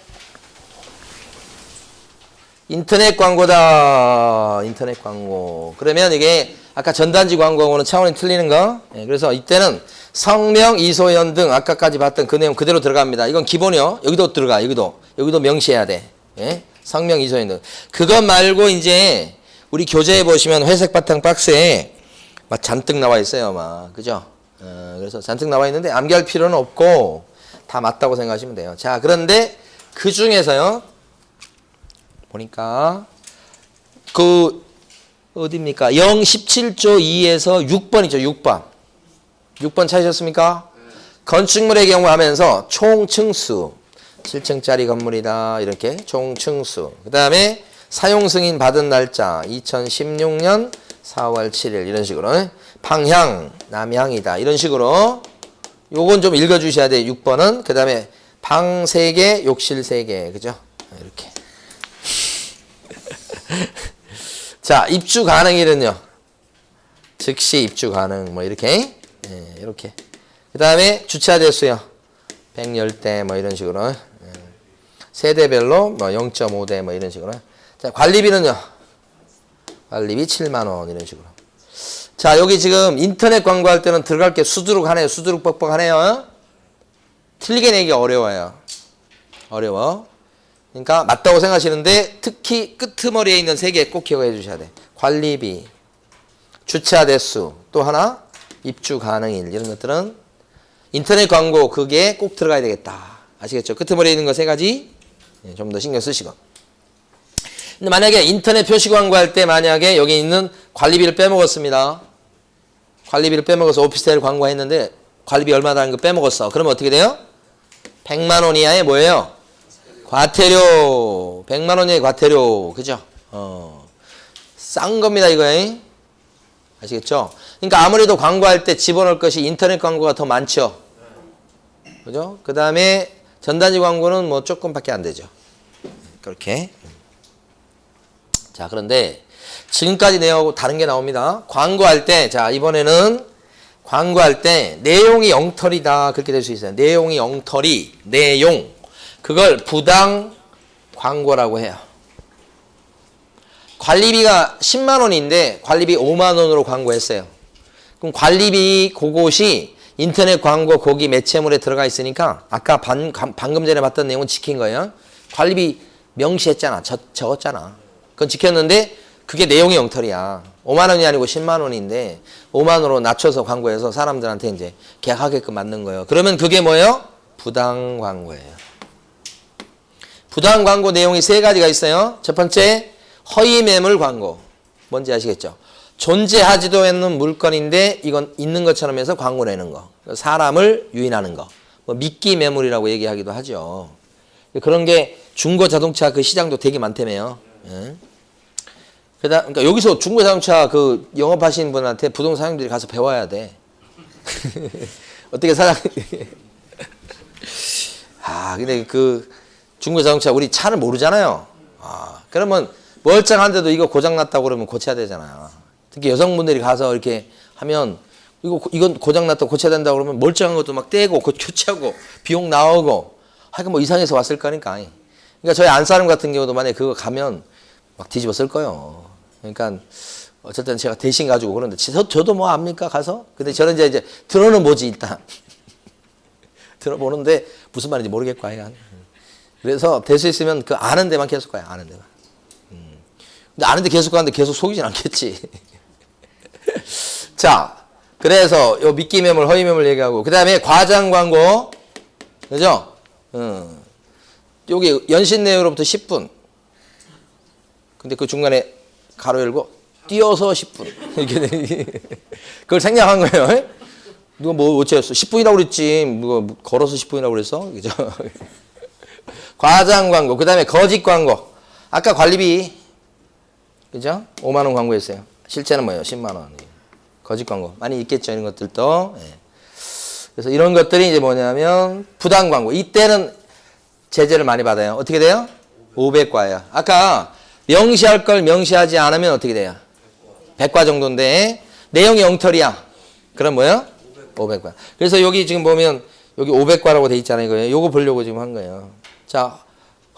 인터넷 광고다. 인터넷 광고. 그러면 이게 아까 전단지 광고하고는 차원이 틀리는 거. 그래서 이때는 성명, 이소연 등 아까까지 봤던 그 내용 그대로 들어갑니다. 이건 기본이요. 여기도 들어가. 여기도 명시해야 돼. 예? 성명, 이소연 등. 그것 말고 이제 우리 교재에 보시면 회색 바탕 박스에 막 잔뜩 나와 있어요. 막. 그죠? 그래서 잔뜩 나와 있는데 암기할 필요는 없고 다 맞다고 생각하시면 돼요. 자, 그런데 그 중에서요. 보니까 그 어디입니까? 017조 2에서 6번 있죠. 6번 찾으셨습니까? 건축물의 경우 하면서 총층수 7층짜리 건물이다. 이렇게 총층수. 그 다음에 사용승인 받은 날짜 2016년 4월 7일 이런 식으로 방향 남향이다. 이런 식으로 요건 좀 읽어주셔야 돼요. 6번은. 그 다음에 방 3개 욕실 3개. 그죠? 이렇게. 자, 입주 가능일은요. 즉시 입주 가능. 뭐 이렇게. 예, 이렇게. 그 다음에 주차 대수요. 110대 뭐 이런 식으로. 예. 세대별로 뭐 0.5대 뭐 이런 식으로. 자, 관리비는요. 관리비 7만 원 이런 식으로. 자, 여기 지금 인터넷 광고할 때는 들어갈 게 수두룩하네요. 수두룩 뻑뻑하네요. 틀리게 내기 어려워요. 어려워. 그러니까 맞다고 생각하시는데 특히 끄트머리에 있는 3개 꼭 기억해 주셔야 돼. 관리비, 주차 대수, 또 하나 입주 가능일 이런 것들은 인터넷 광고 그게 꼭 들어가야 되겠다. 아시겠죠? 끄트머리에 있는 거 3가지 좀 더 신경 쓰시고. 근데 만약에 인터넷 표시 광고할 때 만약에 여기 있는 관리비를 빼먹었습니다. 관리비를 빼먹어서 오피스텔 광고했는데 관리비 얼마다는 거 빼먹었어. 그러면 어떻게 돼요? 100만 원 이하의 뭐예요? 과태료. 100만 원 이하의 과태료. 그죠? 싼 겁니다, 이거. 아시겠죠? 그러니까 아무래도 광고할 때 집어넣을 것이 인터넷 광고가 더 많죠. 그죠? 그 다음에 전단지 광고는 뭐 조금밖에 안 되죠. 그렇게. 자, 그런데 지금까지 내용하고 다른 게 나옵니다. 광고할 때, 자, 이번에는 광고할 때 내용이 엉터리다. 그렇게 될 수 있어요. 내용이 엉터리, 내용. 그걸 부당 광고라고 해요. 관리비가 10만 원인데 관리비 5만 원으로 광고했어요. 그럼 관리비 그곳이 인터넷 광고 거기 매체물에 들어가 있으니까 아까 방금 전에 봤던 내용은 지킨 거예요. 관리비 명시했잖아. 적었잖아. 그건 지켰는데 그게 내용이 엉터리야. 5만 원이 아니고 10만 원인데 5만 원으로 낮춰서 광고해서 사람들한테 이제 계약하게끔 만든 거예요. 그러면 그게 뭐예요? 부당 광고예요. 부당 광고 내용이 3가지가 있어요. 첫 번째, 허위 매물 광고. 뭔지 아시겠죠? 존재하지도 않는 물건인데 이건 있는 것처럼 해서 광고 내는 거. 사람을 유인하는 거. 뭐 미끼 매물이라고 얘기하기도 하죠. 그런 게 중고 자동차 그 시장도 되게 많다며요. 예. 그러니까 여기서 중고 자동차 그 영업하시는 분한테 부동산 사장님들이 가서 배워야 돼. 어떻게 근데 그 중고 자동차 우리 차를 모르잖아요. 그러면 멀쩡한데도 이거 고장났다고 그러면 고쳐야 되잖아요. 특히 여성분들이 가서 이렇게 하면 이건 고장났다고 고쳐야 된다고 그러면 멀쩡한 것도 막 떼고 교체하고 비용 나오고 하여간 뭐 이상해서 왔을 거니까. 그러니까 저희 안사람 같은 경우도 만약에 그거 가면 막 뒤집어 쓸 거예요. 그러니까 어쨌든 제가 대신 가지고 그러는데 저도 뭐 압니까 가서? 근데 저는 이제 들어는 보지 일단. 들어보는데 무슨 말인지 모르겠고 하여간. 그래서 될 수 있으면 그 아는 데만 계속 가요. 아는 데만. 근데 아는데 계속 가는데 계속 속이진 않겠지. 자, 그래서 요 미끼 매물, 허위 매물 얘기하고 그 다음에 과장 광고, 그죠? 여기 연신 내역으로부터 10분. 근데 그 중간에 가로 열고 띄어서 10분. 이렇게 그걸 생략한 거예요. 누가 뭐 어째였어? 10분이라고 그랬지. 누가 걸어서 10분이라고 그랬어? 그죠? 과장 광고, 그 다음에 거짓 광고. 아까 관리비, 그죠? 5만 원 광고했어요. 실제는 뭐예요? 10만 원. 거짓 광고 많이 있겠죠, 이런 것들도. 예. 그래서 이런 것들이 이제 뭐냐면 부당 광고. 이때는 제재를 많이 받아요. 어떻게 돼요? 500과예요. 아까 명시할 걸 명시하지 않으면 어떻게 돼요? 100과 정도인데 내용이 엉터리야. 그럼 뭐예요? 500과. 그래서 여기 지금 보면 여기 500과라고 돼 있잖아요. 이거예요. 요거 보려고 지금 한 거예요. 자,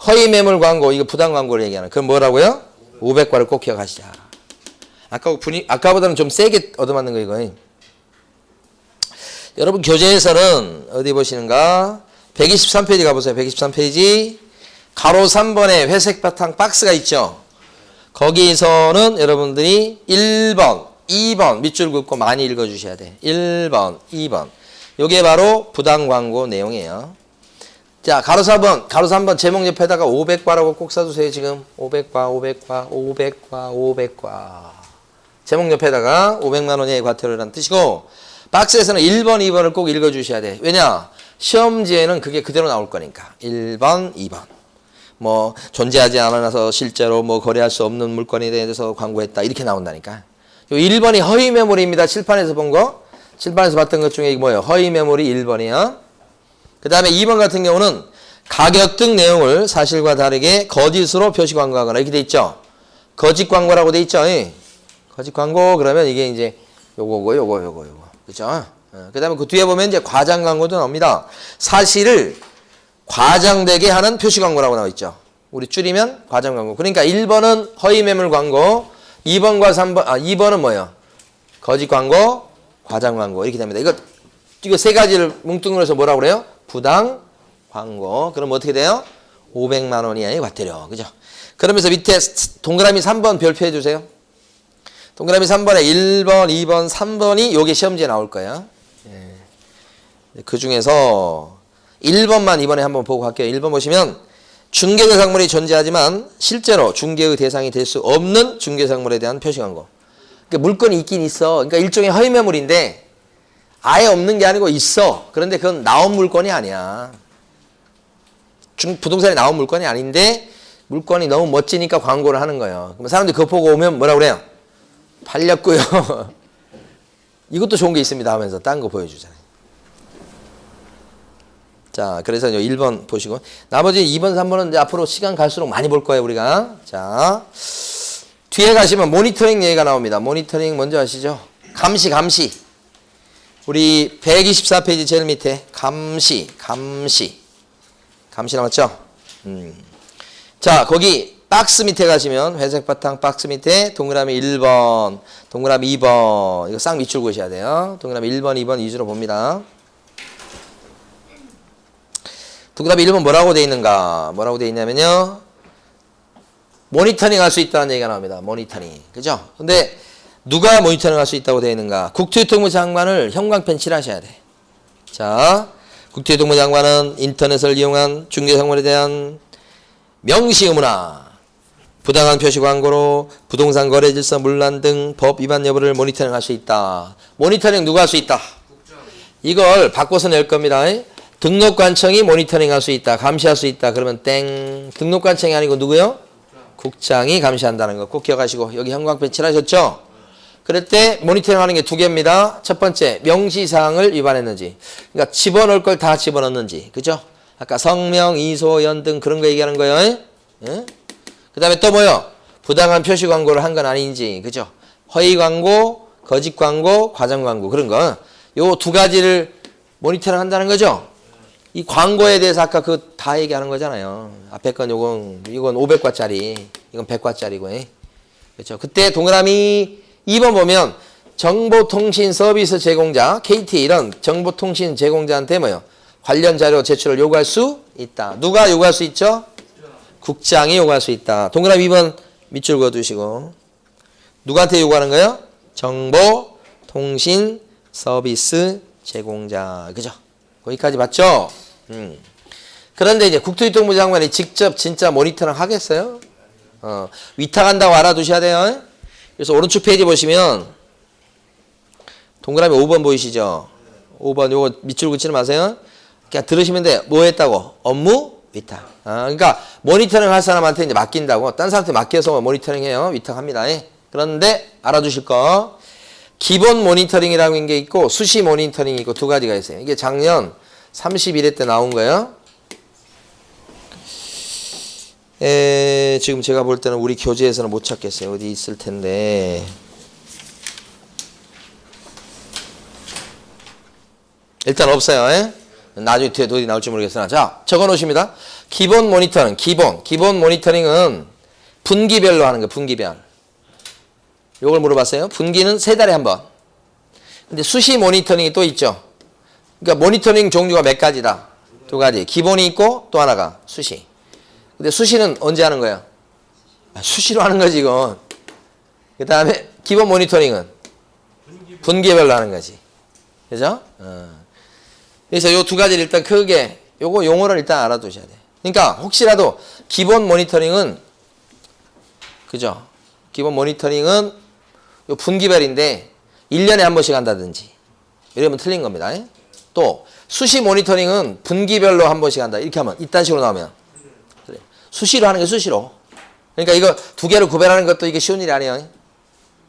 허위 매물 광고, 이거 부당 광고를 얘기하는. 그럼 뭐라고요? 500과를 꼭 기억하시자. 아까보다는 좀 세게 얻어맞는 거 이거. 여러분 교재에서는 어디 보시는가? 123페이지 가보세요. 123페이지. 가로 3번에 회색 바탕 박스가 있죠. 거기서는 여러분들이 1번, 2번 밑줄 긋고 많이 읽어주셔야 돼. 1번, 2번. 요게 바로 부당 광고 내용이에요. 자, 가로 4번, 가로 3번 제목 옆에다가 500과라고 꼭 써주세요. 지금 500과, 500과, 500과, 500과. 제목 옆에다가 500만 원의 과태료라는 뜻이고 박스에서는 1번, 2번을 꼭 읽어주셔야 돼. 왜냐? 시험지에는 그게 그대로 나올 거니까. 1번, 2번. 뭐 존재하지 않아서 실제로 뭐 거래할 수 없는 물건에 대해서 광고했다. 이렇게 나온다니까. 요 1번이 허위 매물입니다. 칠판에서 본 거. 칠판에서 봤던 것 중에 이게 뭐예요? 허위 매물이 1번이야. 그 다음에 2번 같은 경우는 가격 등 내용을 사실과 다르게 거짓으로 표시 광고하거나 이렇게 돼 있죠. 거짓 광고라고 돼 있죠. 거짓 광고 그러면 이게 이제 요거. 그죠? 그 다음에 그 뒤에 보면 이제 과장 광고도 나옵니다. 사실을 과장되게 하는 표시 광고라고 나와 있죠. 우리 줄이면 과장 광고. 그러니까 1번은 허위 매물 광고, 2번과 3번, 2번은 뭐예요? 거짓 광고, 과장 광고. 이렇게 됩니다. 이거 세 가지를 뭉뚱그려 서 뭐라고 그래요? 부당 광고. 그럼 어떻게 돼요? 500만 원이 아니고 과태료. 그죠? 그러면서 밑에 동그라미 3번 별표해 주세요. 동그라미 3번에 1번, 2번, 3번이 요게 시험지에 나올 거예요. 그 중에서 1번만 이번에 한번 보고 갈게요. 1번 보시면 중개대상물이 존재하지만 실제로 중개의 대상이 될 수 없는 중개상물에 대한 표시 광고. 그러니까 물건이 있긴 있어. 그러니까 일종의 허위 매물인데 아예 없는 게 아니고 있어. 그런데 그건 나온 물건이 아니야. 부동산에 나온 물건이 아닌데 물건이 너무 멋지니까 광고를 하는 거예요. 그럼 사람들이 그거 보고 오면 뭐라 그래요? 팔렸고요. 이것도 좋은 게 있습니다 하면서 딴 거 보여주잖아요. 자, 그래서 1번 보시고 나머지 2번, 3번은 이제 앞으로 시간 갈수록 많이 볼 거예요, 우리가. 자, 뒤에 가시면 모니터링 얘기가 나옵니다. 모니터링 먼저 아시죠? 감시. 우리 124페이지 제일 밑에 감시 나왔죠? 자, 거기 박스 밑에 가시면 회색 바탕 박스 밑에 동그라미 1번, 동그라미 2번 이거 싹 밑줄 그으셔야 돼요. 동그라미 1번, 2번 위주로 봅니다. 동그라미 1번 뭐라고 돼 있는가? 뭐라고 돼 있냐면요. 모니터링 할 수 있다는 얘기가 나옵니다. 모니터링. 그죠? 근데 누가 모니터링 할 수 있다고 되어 있는가? 국토교통부 장관을 형광펜 칠하셔야 돼. 자, 국토교통부 장관은 인터넷을 이용한 중개상물에 대한 명시 의무나 부당한 표시 광고로 부동산 거래 질서 문란 등 법 위반 여부를 모니터링 할 수 있다. 모니터링 누가 할 수 있다? 이걸 바꿔서 낼 겁니다. 등록관청이 모니터링 할 수 있다. 감시할 수 있다. 그러면 땡. 등록관청이 아니고 누구요? 국장이 감시한다는 거 꼭 기억하시고 여기 형광펜 칠하셨죠? 그럴 때 모니터링 하는 게 두 개입니다. 첫 번째, 명시사항을 위반했는지. 그러니까 집어넣을 걸 다 집어넣는지. 그죠? 아까 성명, 이소, 연 등 그런 거 얘기하는 거예요. 예? 그 다음에 또 뭐요? 부당한 표시 광고를 한 건 아닌지, 그죠? 허위 광고, 거짓 광고, 과장 광고 그런 거. 요 두 가지를 모니터링 한다는 거죠. 이 광고에 대해서 아까 그 다 얘기하는 거잖아요. 앞에 건 이건 500과짜리, 이건 100과짜리고. 그렇죠? 그때 동그라미 2번 보면 정보통신 서비스 제공자, KT 이런 정보통신 제공자한테 뭐요? 관련 자료 제출을 요구할 수 있다. 누가 요구할 수 있죠? 국장이 요구할 수 있다. 동그라미 2번 밑줄 그어두시고. 누구한테 요구하는 거예요? 정보통신 서비스 제공자. 그죠? 거기까지 맞죠? 그런데 이제 국토교통부 장관이 직접 진짜 모니터링 하겠어요? 위탁한다고 알아두셔야 돼요. 그래서 오른쪽 페이지 보시면 동그라미 5번 보이시죠? 5번 요거 밑줄 긋지 마세요. 그냥 들으시면 돼요. 뭐 했다고? 업무 위탁. 그러니까 모니터링 할 사람한테 이제 맡긴다고. 딴 사람한테 맡겨서 모니터링 해요. 위탁합니다. 그런데 알아두실 거. 기본 모니터링이라는 게 있고 수시 모니터링이 있고 두 가지가 있어요. 이게 작년 31회 때 나온 거예요. 지금 제가 볼 때는 우리 교재에서는 못 찾겠어요. 어디 있을 텐데. 일단 없어요. 나중에 뒤에 어디 나올지 모르겠으나. 자, 적어 놓으십니다. 기본 모니터링, 기본 모니터링은 분기별로 하는 거예요. 분기별. 요걸 물어봤어요. 분기는 3달에 한 번. 근데 수시 모니터링이 또 있죠. 그러니까 모니터링 종류가 몇 가지다. 2가지. 기본이 있고 또 하나가 수시. 근데 수시는 언제 하는 거예요? 수시로 하는 거지 이건. 그 다음에 기본 모니터링은 분기별로 하는 거지. 그죠? 그래서 요 2가지를 일단 크게 요거 용어를 일단 알아두셔야 돼. 그러니까 혹시라도 기본 모니터링은 그죠? 기본 모니터링은 요 분기별인데 1년에 한 번씩 한다든지 이러면 틀린 겁니다. 또 수시 모니터링은 분기별로 한 번씩 한다. 이렇게 하면 이딴 식으로 나오면 그래. 수시로 하는 게 수시로. 그러니까 이거 2개를 구별하는 것도 이게 쉬운 일이 아니에요.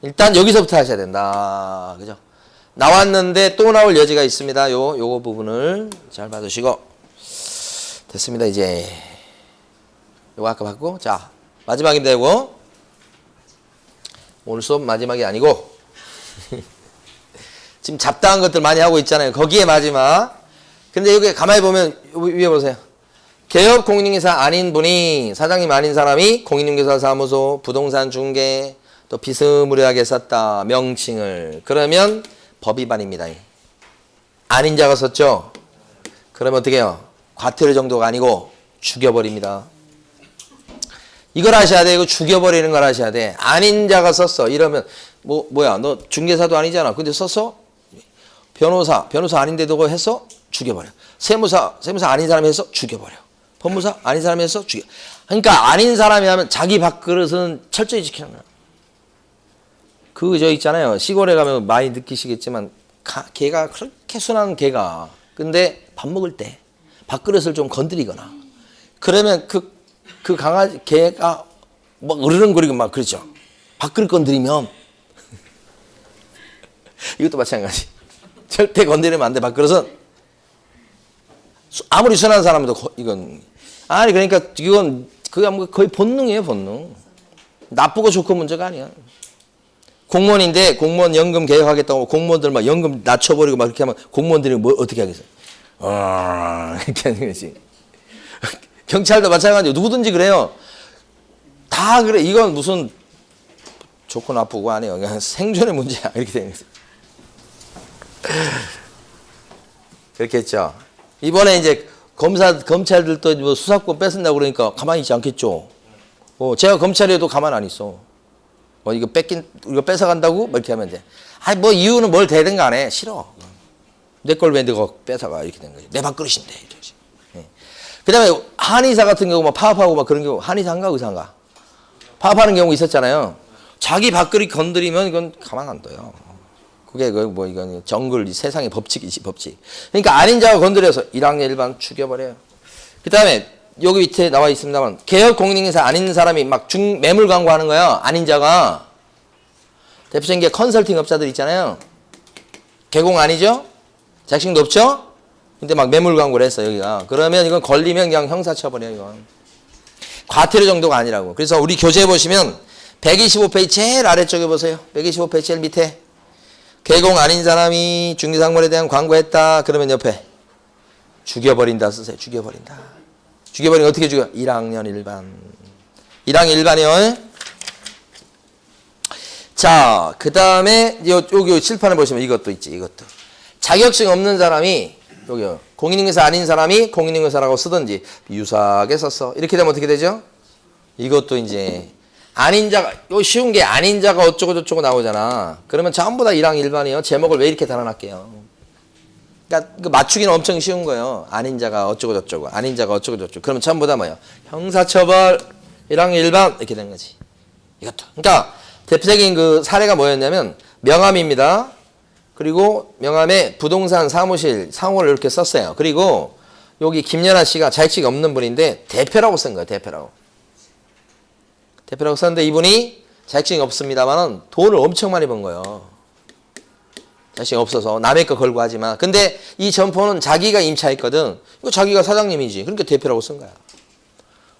일단 여기서부터 하셔야 된다. 그죠? 나왔는데 또 나올 여지가 있습니다. 요거 부분을 잘 봐두시고. 됐습니다. 이제 요거 아까 봤고. 자, 마지막인데 요거. 오늘 수업 마지막이 아니고 지금 잡다한 것들 많이 하고 있잖아요. 거기에 마지막. 근데 여기 가만히 보면 위에 보세요. 개업 공인중개사 아닌 분이 사장님 아닌 사람이 공인중개사 사무소, 부동산 중개 또 비스무리하게 썼다. 명칭을. 그러면 법 위반입니다. 아닌 자가 썼죠? 그러면 어떻게 해요? 과태료 정도가 아니고 죽여버립니다. 이걸 하셔야 돼. 이거 죽여버리는 걸 하셔야 돼. 아닌 자가 썼어. 이러면 뭐야 너 중개사도 아니잖아. 근데 썼어? 변호사 아닌데도 그거 했어? 죽여버려. 세무사 아닌 사람이 했어? 죽여버려. 법무사 아닌 사람이 했어? 죽여. 그러니까 아닌 사람이 하면 자기 밥그릇은 철저히 지키는 거야. 저 있잖아요. 시골에 가면 많이 느끼시겠지만 개가 그렇게 순한 개가. 근데 밥 먹을 때 밥그릇을 좀 건드리거나 그러면 그 강아지 개가 막 으르렁거리고 막 그러죠. 밥그릇 건드리면 이것도 마찬가지. 절대 건드리면 안 돼. 밥그릇은 아무리 순한 사람도 이건 아니 그러니까 이건 거의 본능이에요. 본능. 나쁘고 좋고 문제가 아니야. 공무원인데 공무원 연금 개혁하겠다고 공무원들 막 연금 낮춰버리고 막 그렇게 하면 공무원들이 뭐 어떻게 하겠어요? 이렇게 하는 거지. 경찰도 마찬가지고 누구든지 그래요. 다 그래. 이건 무슨 좋고 나쁘고 아니에요. 그냥 생존의 문제야. 이렇게 되는 거지. 그렇게 했죠. 이번에 이제 검찰들도 뭐 수사권 뺏은다고 그러니까 가만히 있지 않겠죠. 제가 검찰이어도 가만 안 있어. 이거 뺏어간다고? 뭐 이렇게 하면 돼. 뭐 이유는 뭘 대든 간에 싫어. 내 걸 왜 내가 뺏어가? 이렇게 된 거지. 내 밥그릇인데. 이러지. 그 다음에 한의사 같은 경우 막 파업하고 막 그런 경우 한의사인가 의사인가? 파업하는 경우 있었잖아요. 자기 밥그릇 건드리면 이건 가만 안 둬요. 그게 이건 정글 세상의 법칙이지 법칙. 그러니까 아닌 자가 건드려서 1학년 일반 죽여버려요. 그 다음에 여기 밑에 나와 있습니다만 개업 공인중개사 아닌 사람이 막 매물 광고하는 거야. 아닌 자가. 대표적인 게 컨설팅 업자들 있잖아요. 개공 아니죠? 자격증도 없죠? 근데 막 매물 광고를 했어 여기가. 그러면 이건 걸리면 그냥 형사 처벌이야 이건. 과태료 정도가 아니라고. 그래서 우리 교재에 보시면 125페이지 제일 아래쪽에 보세요. 125페이지 제일 밑에. 개공 아닌 사람이 중개상물에 대한 광고했다. 그러면 옆에 죽여버린다 쓰세요. 죽여버린다. 죽여버리면 어떻게 죽여? 1학년 일반. 1학년 1반이요. 자, 그 다음에 여기 칠판을 보시면 이것도 있지. 이것도. 자격증 없는 사람이 여기요. 공인중개사 아닌 사람이 공인중개사라고 쓰든지 유사하게 썼어. 이렇게 되면 어떻게 되죠? 이것도 이제 아닌 자가 요 쉬운 게 아닌 자가 어쩌고 저쩌고 나오잖아. 그러면 전부 다 1항 1반이에요. 제목을 왜 이렇게 달아놨게요? 그러니까 그 맞추기는 엄청 쉬운 거예요. 아닌 자가 어쩌고 저쩌고 아닌 자가 어쩌고 저쩌고. 그러면 전부 다 뭐예요? 형사처벌 1항 1반 이렇게 된 거지. 이것도. 그러니까 대표적인 그 사례가 뭐였냐면 명함입니다. 그리고 명함에 부동산 사무실 상호를 이렇게 썼어요. 그리고 여기 김연아 씨가 자격증이 없는 분인데 대표라고 쓴 거예요. 대표라고. 대표라고 썼는데 이분이 자격증이 없습니다만은 돈을 엄청 많이 번 거예요. 자격증이 없어서 남의 거 걸고 하지만. 근데 이 점포는 자기가 임차했거든. 이거 자기가 사장님이지. 그러니까 대표라고 쓴 거야.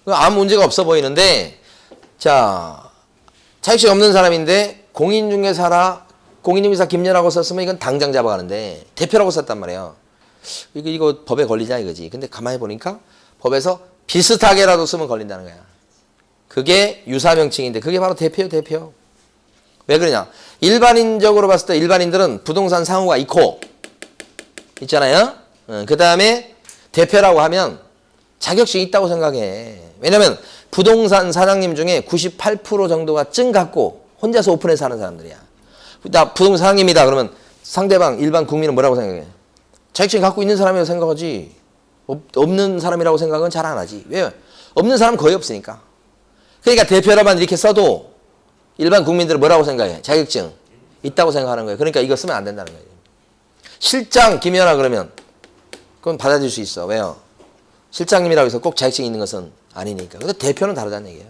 아무 문제가 없어 보이는데 자 자격증이 없는 사람인데 공인중개사 김연아라고 썼으면 이건 당장 잡아가는데 대표라고 썼단 말이에요. 이거 법에 걸리냐 이거지. 근데 가만히 보니까 법에서 비슷하게라도 쓰면 걸린다는 거야. 그게 유사명칭인데 그게 바로 대표예요. 대표. 왜 그러냐. 일반인적으로 봤을 때 일반인들은 부동산 상호가 있잖아요. 그 다음에 대표라고 하면 자격증이 있다고 생각해. 왜냐면 부동산 사장님 중에 98% 정도가 증 갖고 혼자서 오픈해서 하는 사람들이야. 나 부동산 사장님이다 그러면 상대방 일반 국민은 뭐라고 생각해? 자격증 갖고 있는 사람이라고 생각하지. 없는 사람이라고 생각은 잘 안 하지. 왜? 없는 사람 거의 없으니까. 그러니까 대표라만 이렇게 써도 일반 국민들은 뭐라고 생각해? 자격증 있다고 생각하는 거예요. 그러니까 이거 쓰면 안 된다는 거예요. 실장 김연아 그러면 그건 받아들일 수 있어. 왜요? 실장님이라고 해서 꼭 자격증이 있는 것은 아니니까. 근데 대표는 다르다는 얘기예요.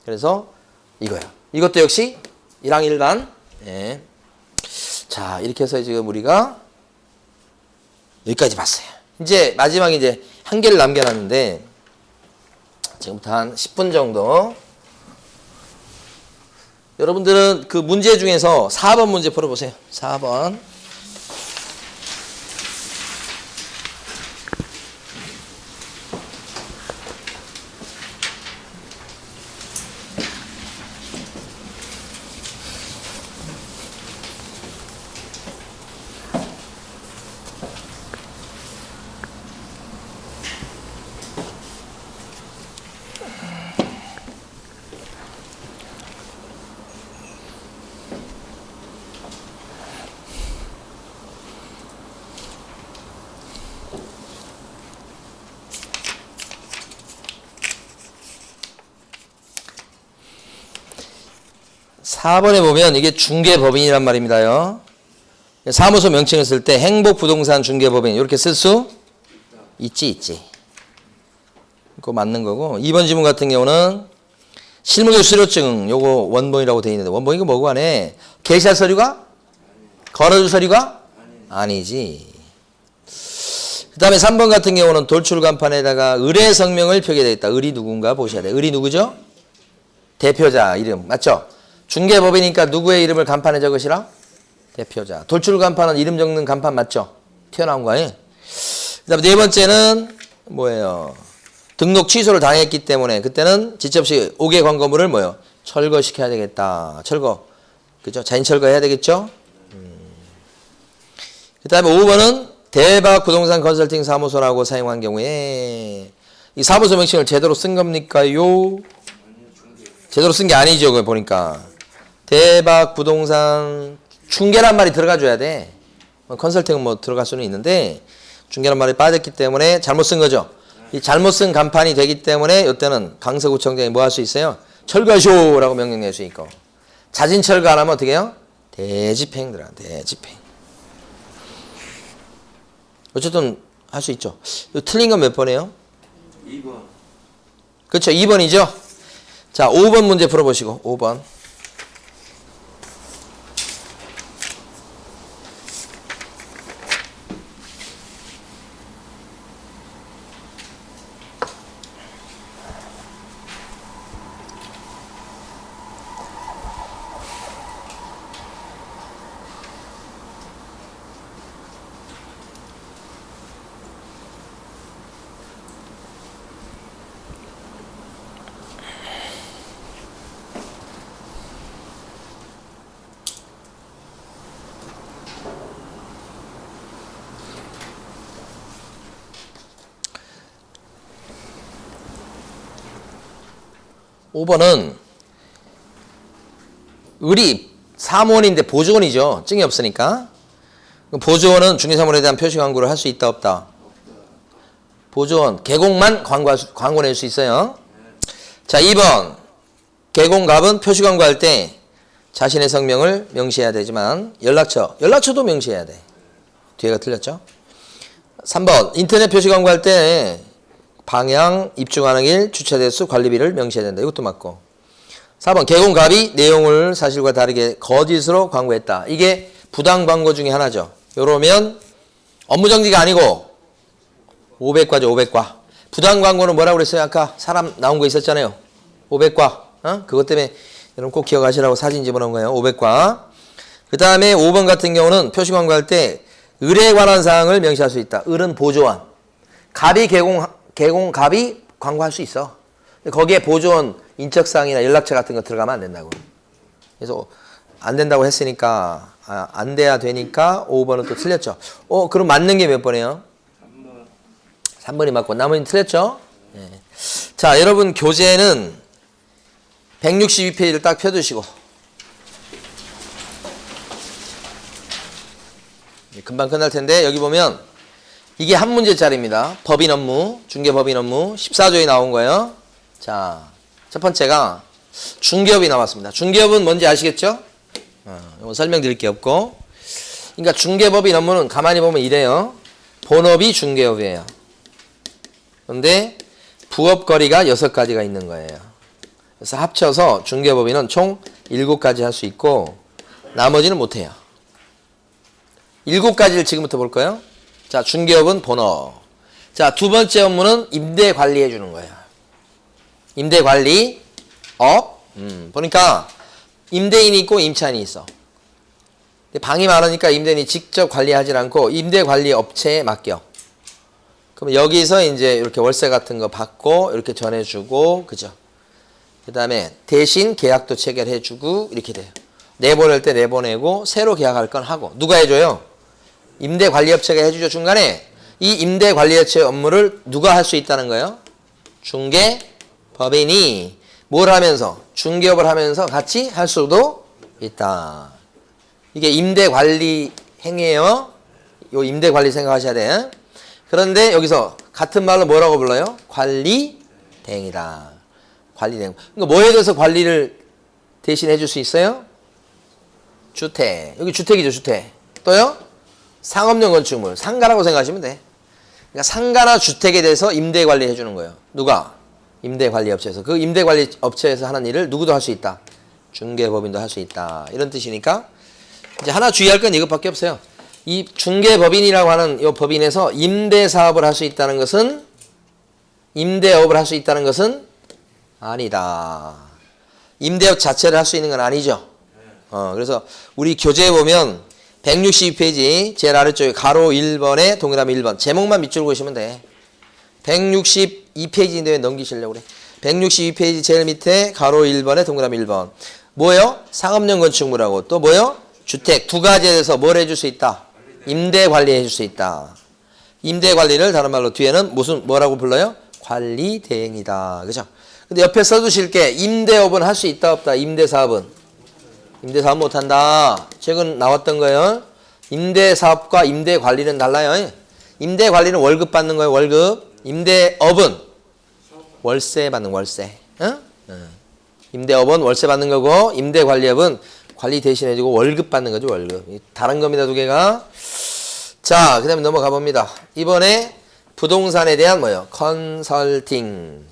그래서 이거야. 이것도 역시 1항 1반. 예. 자, 이렇게 해서 지금 우리가 여기까지 봤어요. 이제 마지막에 이제 한 개를 남겨놨는데 지금부터 한 10분 정도. 여러분들은 그 문제 중에서 4번 문제 풀어보세요. 4번. 4번에 보면 이게 중개법인이란 말입니다요. 사무소 명칭을 쓸 때 행복부동산 중개법인 이렇게 쓸 수 있지. 그거 맞는 거고. 2번 지문 같은 경우는 실무조 수료증 요거 원본이라고 되어 있는데 원본이가 뭐고 하네. 계좌 서류가? 거래주 서류가? 아니지. 그 다음에 3번 같은 경우는 돌출 간판에다가 의뢰 성명을 표기되어 있다. 의리 누군가 보셔야 돼. 의리 누구죠? 대표자 이름 맞죠? 중개법이니까 누구의 이름을 간판에 적으시라? 대표자. 돌출 간판은 이름 적는 간판 맞죠? 튀어나온 거예요. 그 다음에 네 번째는 뭐예요? 등록 취소를 당했기 때문에 그때는 지체 없이 5개 광고물을 뭐예요? 철거시켜야 되겠다. 철거. 그죠? 자인 철거해야 되겠죠? 그 다음에 5번은 대박 부동산 컨설팅 사무소라고 사용한 경우에 이 사무소 명칭을 제대로 쓴 겁니까요? 제대로 쓴 게 아니죠. 그거 보니까. 대박 부동산 중개란 말이 들어가줘야 돼. 컨설팅은 뭐 들어갈 수는 있는데 중개란 말이 빠졌기 때문에 잘못 쓴 거죠. 이 잘못 쓴 간판이 되기 때문에 이때는 강서구청장이 뭐 할 수 있어요? 철거하쇼라고 명령 낼 수 있고 자진 철거 안 하면 어떻게 해요? 대집행 들어가. 대집행. 어쨌든 할 수 있죠. 틀린 건 몇 번이에요? 2번. 그렇죠. 2번이죠. 자, 5번 문제 풀어보시고 5번. 5번은 을이 사무원인데 보조원이죠. 증이 없으니까. 보조원은 중개사무원에 대한 표시 광고를 할 수 있다 없다. 보조원 계곡만 광고 낼 수 있어요. 자 2번 계곡갑은 표시 광고할 때 자신의 성명을 명시해야 되지만 연락처도 명시해야 돼. 뒤에가 틀렸죠. 3번 인터넷 표시 광고할 때 방향, 입주가능 일, 주차 대수, 관리비를 명시해야 된다. 이것도 맞고. 4번 계곡갑이 내용을 사실과 다르게 거짓으로 광고했다. 이게 부당 광고 중에 하나죠. 요러면 업무정지가 아니고 500과죠. 500과. 부당 광고는 뭐라고 그랬어요? 아까 사람 나온 거 있었잖아요. 500과. 그것 때문에 여러분 꼭 기억하시라고 사진 집어넣은 거예요. 500과. 그 다음에 5번 같은 경우는 표시 광고할 때 을에 관한 사항을 명시할 수 있다. 을은 보조원. 갑이 계곡갑이 광고할 수 있어. 거기에 보조원 인적사항이나 연락처 같은 거 들어가면 안 된다고. 그래서 안 된다고 했으니까 안 돼야 되니까 5번은 또 틀렸죠. 그럼 맞는 게 몇 번이에요? 3번이 맞고 나머지는 틀렸죠? 네. 자, 여러분 교재는 162페이지를 딱 펴두시고 금방 끝날 텐데 여기 보면 이게 한 문제짜리입니다. 법인 업무, 중개법인 업무 14조에 나온 거예요. 자, 첫 번째가 중개업이 나왔습니다. 중개업은 뭔지 아시겠죠? 이거 설명드릴 게 없고. 그러니까 중개법인 업무는 가만히 보면 이래요. 본업이 중개업이에요. 그런데 부업거리가 6가지가 있는 거예요. 그래서 합쳐서 중개법인은 총 7가지 할 수 있고 나머지는 못해요. 7가지를 지금부터 볼 거예요. 자, 중개업은 본업. 자, 두 번째 업무는 임대 관리해 주는 거예요. 임대 관리 업. 보니까 임대인이 있고 임차인이 있어. 근데 방이 많으니까 임대인이 직접 관리하지 않고 임대 관리 업체에 맡겨. 그럼 여기서 이제 이렇게 월세 같은 거 받고 이렇게 전해주고, 그죠? 그 다음에 대신 계약도 체결해주고 이렇게 돼요. 내보낼 때 내보내고 새로 계약할 건 하고. 누가 해줘요? 임대관리업체가 해주죠. 중간에 이 임대관리업체 업무를 누가 할 수 있다는 거예요? 중개법인이 뭘 하면서? 중개업을 하면서 같이 할 수도 있다. 이게 임대관리 행위예요. 요 임대관리 생각하셔야 돼. 그런데 여기서 같은 말로 뭐라고 불러요? 관리대행이다. 관리대행. 그러니까 뭐에 대해서 관리를 대신 해줄 수 있어요? 주택. 여기 주택이죠. 주택. 또요? 상업용 건축물. 상가라고 생각하시면 돼. 그러니까 상가나 주택에 대해서 임대관리 해주는 거예요. 누가? 임대관리업체에서. 그 임대관리업체에서 하는 일을 누구도 할 수 있다. 중개법인도 할 수 있다. 이런 뜻이니까 이제 하나 주의할 건 이것밖에 없어요. 이 중개법인이라고 하는 이 법인에서 임대사업을 할 수 있다는 것은 임대업을 할 수 있다는 것은 아니다. 임대업 자체를 할 수 있는 건 아니죠. 그래서 우리 교재에 보면 162페이지 제일 아래쪽에 가로 1번에 동그라미 1번 제목만 밑줄 그으시면 돼. 162페이지인데 왜 넘기시려고 그래. 162페이지 제일 밑에 가로 1번에 동그라미 1번 뭐예요? 상업용 건축물하고 또 뭐예요? 주택 두 가지에 대해서 뭘 해줄 수 있다? 임대 관리해 줄 수 있다. 임대 관리를 다른 말로 뒤에는 뭐라고 불러요? 관리 대행이다. 그죠? 근데 옆에 써두실 게 임대업은 할 수 있다 없다. 임대사업은 임대사업 못한다. 최근 나왔던 거예요. 임대사업과 임대관리는 달라요. 임대관리는 월급 받는 거예요. 월급. 임대업은 월세 받는 월세. 임대업은 월세 받는 거고 임대관리업은 관리 대신해주고 월급 받는 거죠. 월급. 다른 겁니다. 두 개가. 자, 그 다음에 넘어가 봅니다. 이번에 부동산에 대한 뭐예요? 컨설팅.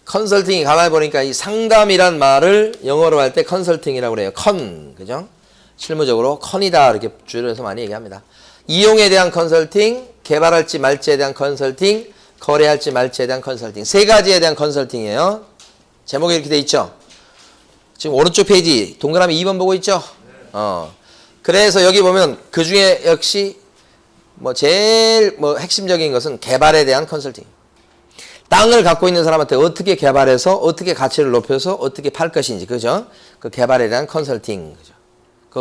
컨설팅이 가만히 보니까 이 상담이란 말을 영어로 할 때 컨설팅이라고 그래요. 그죠? 실무적으로 컨이다 이렇게 줄여서 많이 얘기합니다. 이용에 대한 컨설팅, 개발할지 말지에 대한 컨설팅, 거래할지 말지에 대한 컨설팅. 세 가지에 대한 컨설팅이에요. 제목이 이렇게 돼 있죠. 지금 오른쪽 페이지 동그라미 2번 보고 있죠. 그래서 여기 보면 그 중에 역시 제일 핵심적인 것은 개발에 대한 컨설팅. 땅을 갖고 있는 사람한테 어떻게 개발해서 어떻게 가치를 높여서 어떻게 팔 것인지, 그죠? 그 개발에 대한 컨설팅, 그죠?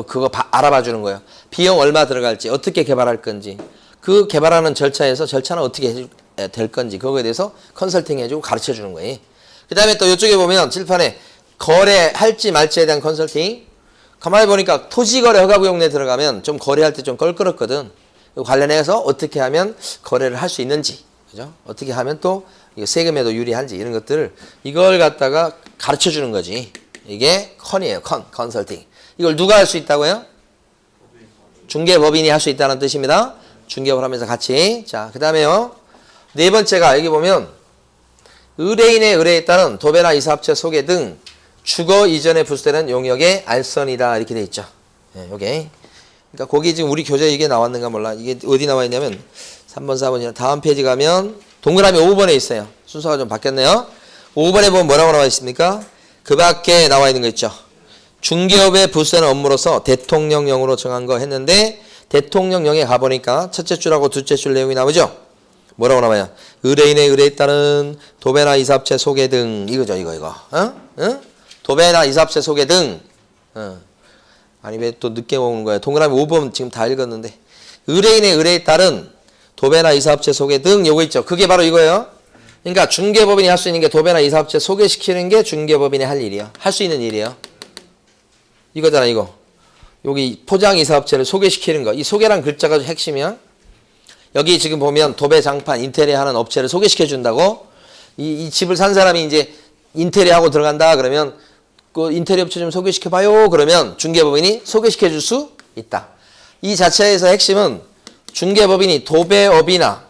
그거 알아봐 주는 거예요. 비용 얼마 들어갈지, 어떻게 개발할 건지, 그 개발하는 절차에서 절차는 어떻게 될 건지, 그거에 대해서 컨설팅 해주고 가르쳐 주는 거예요. 그 다음에 또 이쪽에 보면 칠판에 거래할지 말지에 대한 컨설팅. 가만히 보니까 토지거래 허가구역내에 들어가면 좀 거래할 때 좀 껄끄럽거든. 이거 관련해서 어떻게 하면 거래를 할 수 있는지, 그죠? 어떻게 하면 또 세금에도 유리한지 이런 것들을 이걸 갖다가 가르쳐 주는 거지. 이게 컨이에요. 컨설팅. 이걸 누가 할 수 있다고요? 중개법인이 할 수 있다는 뜻입니다. 중개업을 하면서 같이. 자, 그 다음에요. 네 번째가 여기 보면 의뢰인의 의뢰에 따른 도배나 이사업체 소개 등 주거 이전에 부수되는 용역의 알선이다. 이렇게 돼 있죠. 네, 요게. 그러니까 거기 지금 우리 교재에 이게 나왔는가 몰라. 이게 어디 나와 있냐면 3번, 4번이나 다음 페이지 가면 동그라미 5번에 있어요. 순서가 좀 바뀌었네요. 5번에 보면 뭐라고 나와 있습니까? 그 밖에 나와 있는 거 있죠. 중개업에 부수되는 업무로서 대통령령으로 정한 거 했는데 대통령령에 가보니까 첫째 줄하고 둘째 줄 내용이 나오죠. 뭐라고 나와요? 의뢰인의 의뢰에 따른 도배나 이사업체 소개 등 이거죠. 이거. 도배나 이사업체 소개 등 아니 왜 또 늦게 오는 거야? 동그라미 5번 지금 다 읽었는데 의뢰인의 의뢰에 따른 도배나 이사업체 소개 등 요거 있죠. 그게 바로 이거예요. 그러니까 중개법인이 할 수 있는 게 도배나 이사업체 소개시키는 게 중개법인이 할 일이에요. 할 수 있는 일이에요. 이거잖아 이거. 여기 포장 이사업체를 소개시키는 거. 이 소개란 글자가 핵심이야. 여기 지금 보면 도배 장판 인테리어 하는 업체를 소개시켜 준다고. 이 집을 산 사람이 이제 인테리어 하고 들어간다 그러면 그 인테리어 업체 좀 소개시켜 봐요. 그러면 중개법인이 소개시켜 줄 수 있다. 이 자체에서 핵심은 중개법인이 도배업이나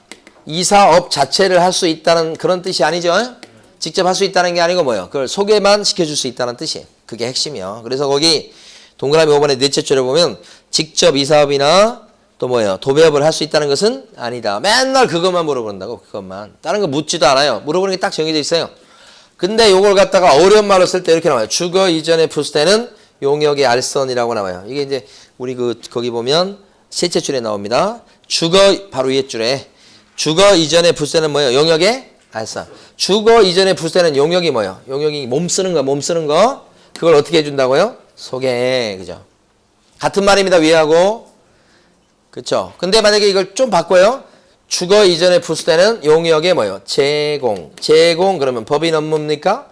이사업 자체를 할 수 있다는 그런 뜻이 아니죠. 직접 할 수 있다는 게 아니고 뭐예요? 그걸 소개만 시켜줄 수 있다는 뜻이에요. 그게 핵심이요. 그래서 거기 동그라미 5번에 넷째 줄에 보면 직접 이사업이나 또 뭐예요? 도배업을 할 수 있다는 것은 아니다. 맨날 그것만 물어본다고. 그것만. 다른 거 묻지도 않아요. 물어보는 게 딱 정해져 있어요. 근데 요걸 갖다가 어려운 말로 쓸 때 이렇게 나와요. 주거 이전에 부수되는 용역의 알선이라고 나와요. 이게 이제 우리 거기 보면 셋째 줄에 나옵니다. 주거 바로 위에 줄에 주거 이전에 부수되는 뭐예요? 용역의 알선. 주거 이전에 부수되는 용역이 뭐예요? 용역이 몸 쓰는 거. 그걸 어떻게 해준다고요? 소개. 그죠? 같은 말입니다. 위에하고. 그쵸? 근데 만약에 이걸 좀 바꿔요. 주거 이전에 부수되는 용역의 뭐예요? 제공. 그러면 법인 업무입니까?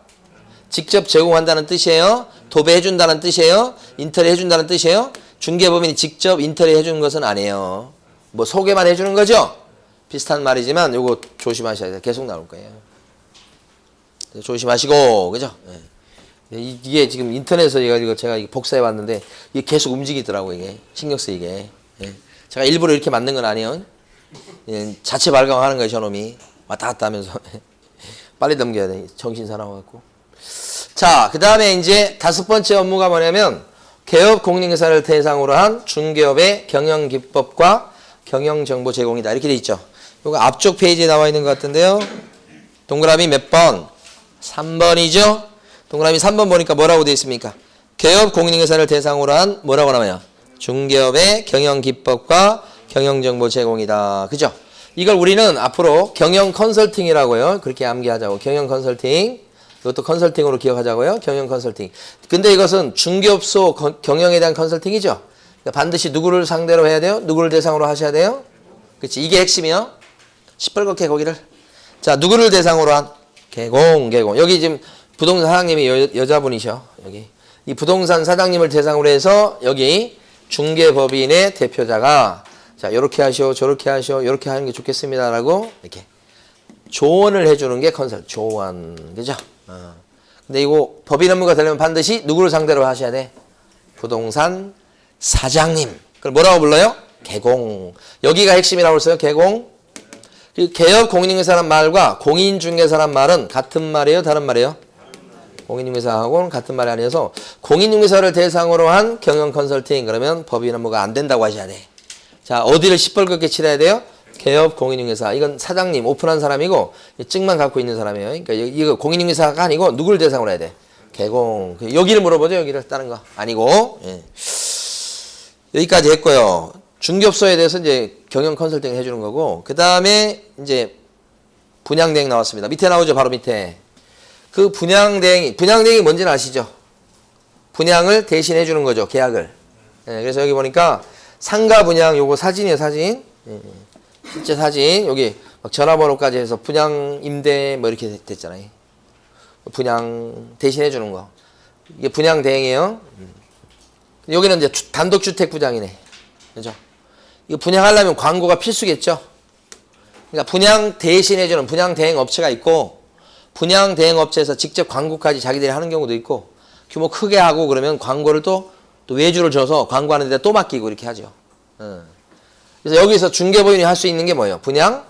직접 제공한다는 뜻이에요. 도배해준다는 뜻이에요. 인터리 해준다는 뜻이에요. 중개법인이 직접 인터리 해주는 것은 아니에요. 뭐 소개만 해주는 거죠? 비슷한 말이지만 요거 조심하셔야 돼요. 계속 나올 거예요. 조심하시고, 그죠? 네. 이게 지금 인터넷에서 제가 복사해 왔는데 이게 계속 움직이더라고 이게. 신경 쓰이게. 네. 제가 일부러 이렇게 만든 건 아니에요. 자체 발광하는 거예요, 저놈이. 왔다 갔다 하면서. 빨리 넘겨야 돼. 정신 사나워갖고. 자, 그 다음에 이제 다섯 번째 업무가 뭐냐면 개업 공인회사를 대상으로 한 중개업의 경영 기법과 경영 정보 제공이다. 이렇게 돼 있죠. 이거 앞쪽 페이지에 나와 있는 것 같은데요. 동그라미 몇 번? 3번이죠. 동그라미 3번 보니까 뭐라고 돼 있습니까? 개업 공인회사를 대상으로 한 뭐라고 나와요? 중개업의 경영 기법과 경영 정보 제공이다. 그죠? 이걸 우리는 앞으로 경영 컨설팅이라고요. 그렇게 암기하자고. 경영 컨설팅. 이것도 컨설팅으로 기억하자고요. 경영 컨설팅. 근데 이것은 중개업소 경영에 대한 컨설팅이죠. 그러니까 반드시 누구를 상대로 해야 돼요? 누구를 대상으로 하셔야 돼요? 그렇지. 이게 핵심이요. 시뻘겋게 거기를. 자, 누구를 대상으로 한? 개공. 여기 지금 부동산 사장님이 여자분이셔. 여기. 이 부동산 사장님을 대상으로 해서 여기 중개법인의 대표자가 자, 요렇게 하시오, 저렇게 하시오, 요렇게 하는 게 좋겠습니다라고 이렇게 조언을 해주는 게 조언. 그죠? 근데 이거 법인 업무가 되려면 반드시 누구를 상대로 하셔야 돼? 부동산 사장님. 그걸 뭐라고 불러요? 개공. 여기가 핵심이라고 했어요. 개공. 개업 공인중개사란 말과 공인중개사란 말은 같은 말이에요? 다른 말이에요? 공인중개사하고는 같은 말이 아니어서 공인중개사를 대상으로 한 경영 컨설팅 그러면 법인 업무가 안 된다고 하셔야 돼. 자, 어디를 시뻘겋게 칠해야 돼요? 개업 공인중개사. 이건 사장님 오픈한 사람이고 증만 갖고 있는 사람이에요. 그러니까 이거 공인중개사가 아니고 누구를 대상으로 해야 돼? 개공. 여기를 물어보죠. 여기를 다른 거 아니고. 예. 여기까지 했고요. 중개업소에 대해서 이제 경영 컨설팅을 해주는 거고 그 다음에 이제 분양대행 나왔습니다. 밑에 나오죠. 바로 밑에. 그 분양대행이 뭔지는 아시죠? 분양을 대신 해주는 거죠. 계약을. 예, 그래서 여기 보니까 상가 분양 요거 사진이에요. 사진. 예, 실제 사진. 여기 막 전화번호까지 해서 분양 임대 뭐 이렇게 됐잖아요. 분양 대신해 주는 거. 이게 분양 대행이에요. 여기는 이제 단독주택 부장이네. 그죠? 이거 분양하려면 광고가 필수겠죠? 그러니까 분양 대신해 주는 분양 대행 업체가 있고, 분양 대행 업체에서 직접 광고까지 자기들이 하는 경우도 있고, 규모 크게 하고 그러면 광고를 또 외주를 줘서 광고하는 데 또 맡기고 이렇게 하죠. 그래서 여기서 중개보인이 할 수 있는 게 뭐예요? 분양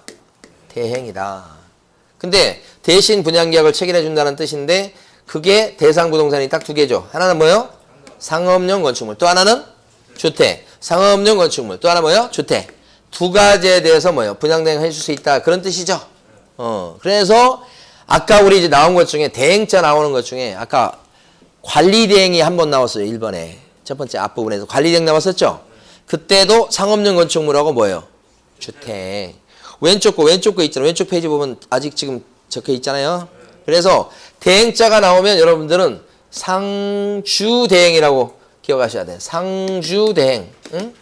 대행이다. 근데 대신 분양계약을 체결해 준다는 뜻인데, 그게 대상 부동산이 딱 두 개죠. 하나는 뭐예요? 상업용 건축물. 또 하나는 주택. 상업용 건축물. 또 하나 뭐예요? 주택. 두 가지에 대해서 뭐예요? 분양 대행 해줄 수 있다. 그런 뜻이죠. 그래서 아까 우리 이제 나온 것 중에 대행자 나오는 것 중에 아까 관리 대행이 한 번 나왔어요. 1번에. 첫 번째 앞부분에서 관리 대행 나왔었죠. 그때도 상업용 건축물하고 뭐예요? 주택. 왼쪽 거 있잖아요. 왼쪽 페이지 보면 아직 지금 적혀 있잖아요. 그래서 대행자가 나오면 여러분들은 상주대행이라고 기억하셔야 돼요. 상주대행. 응?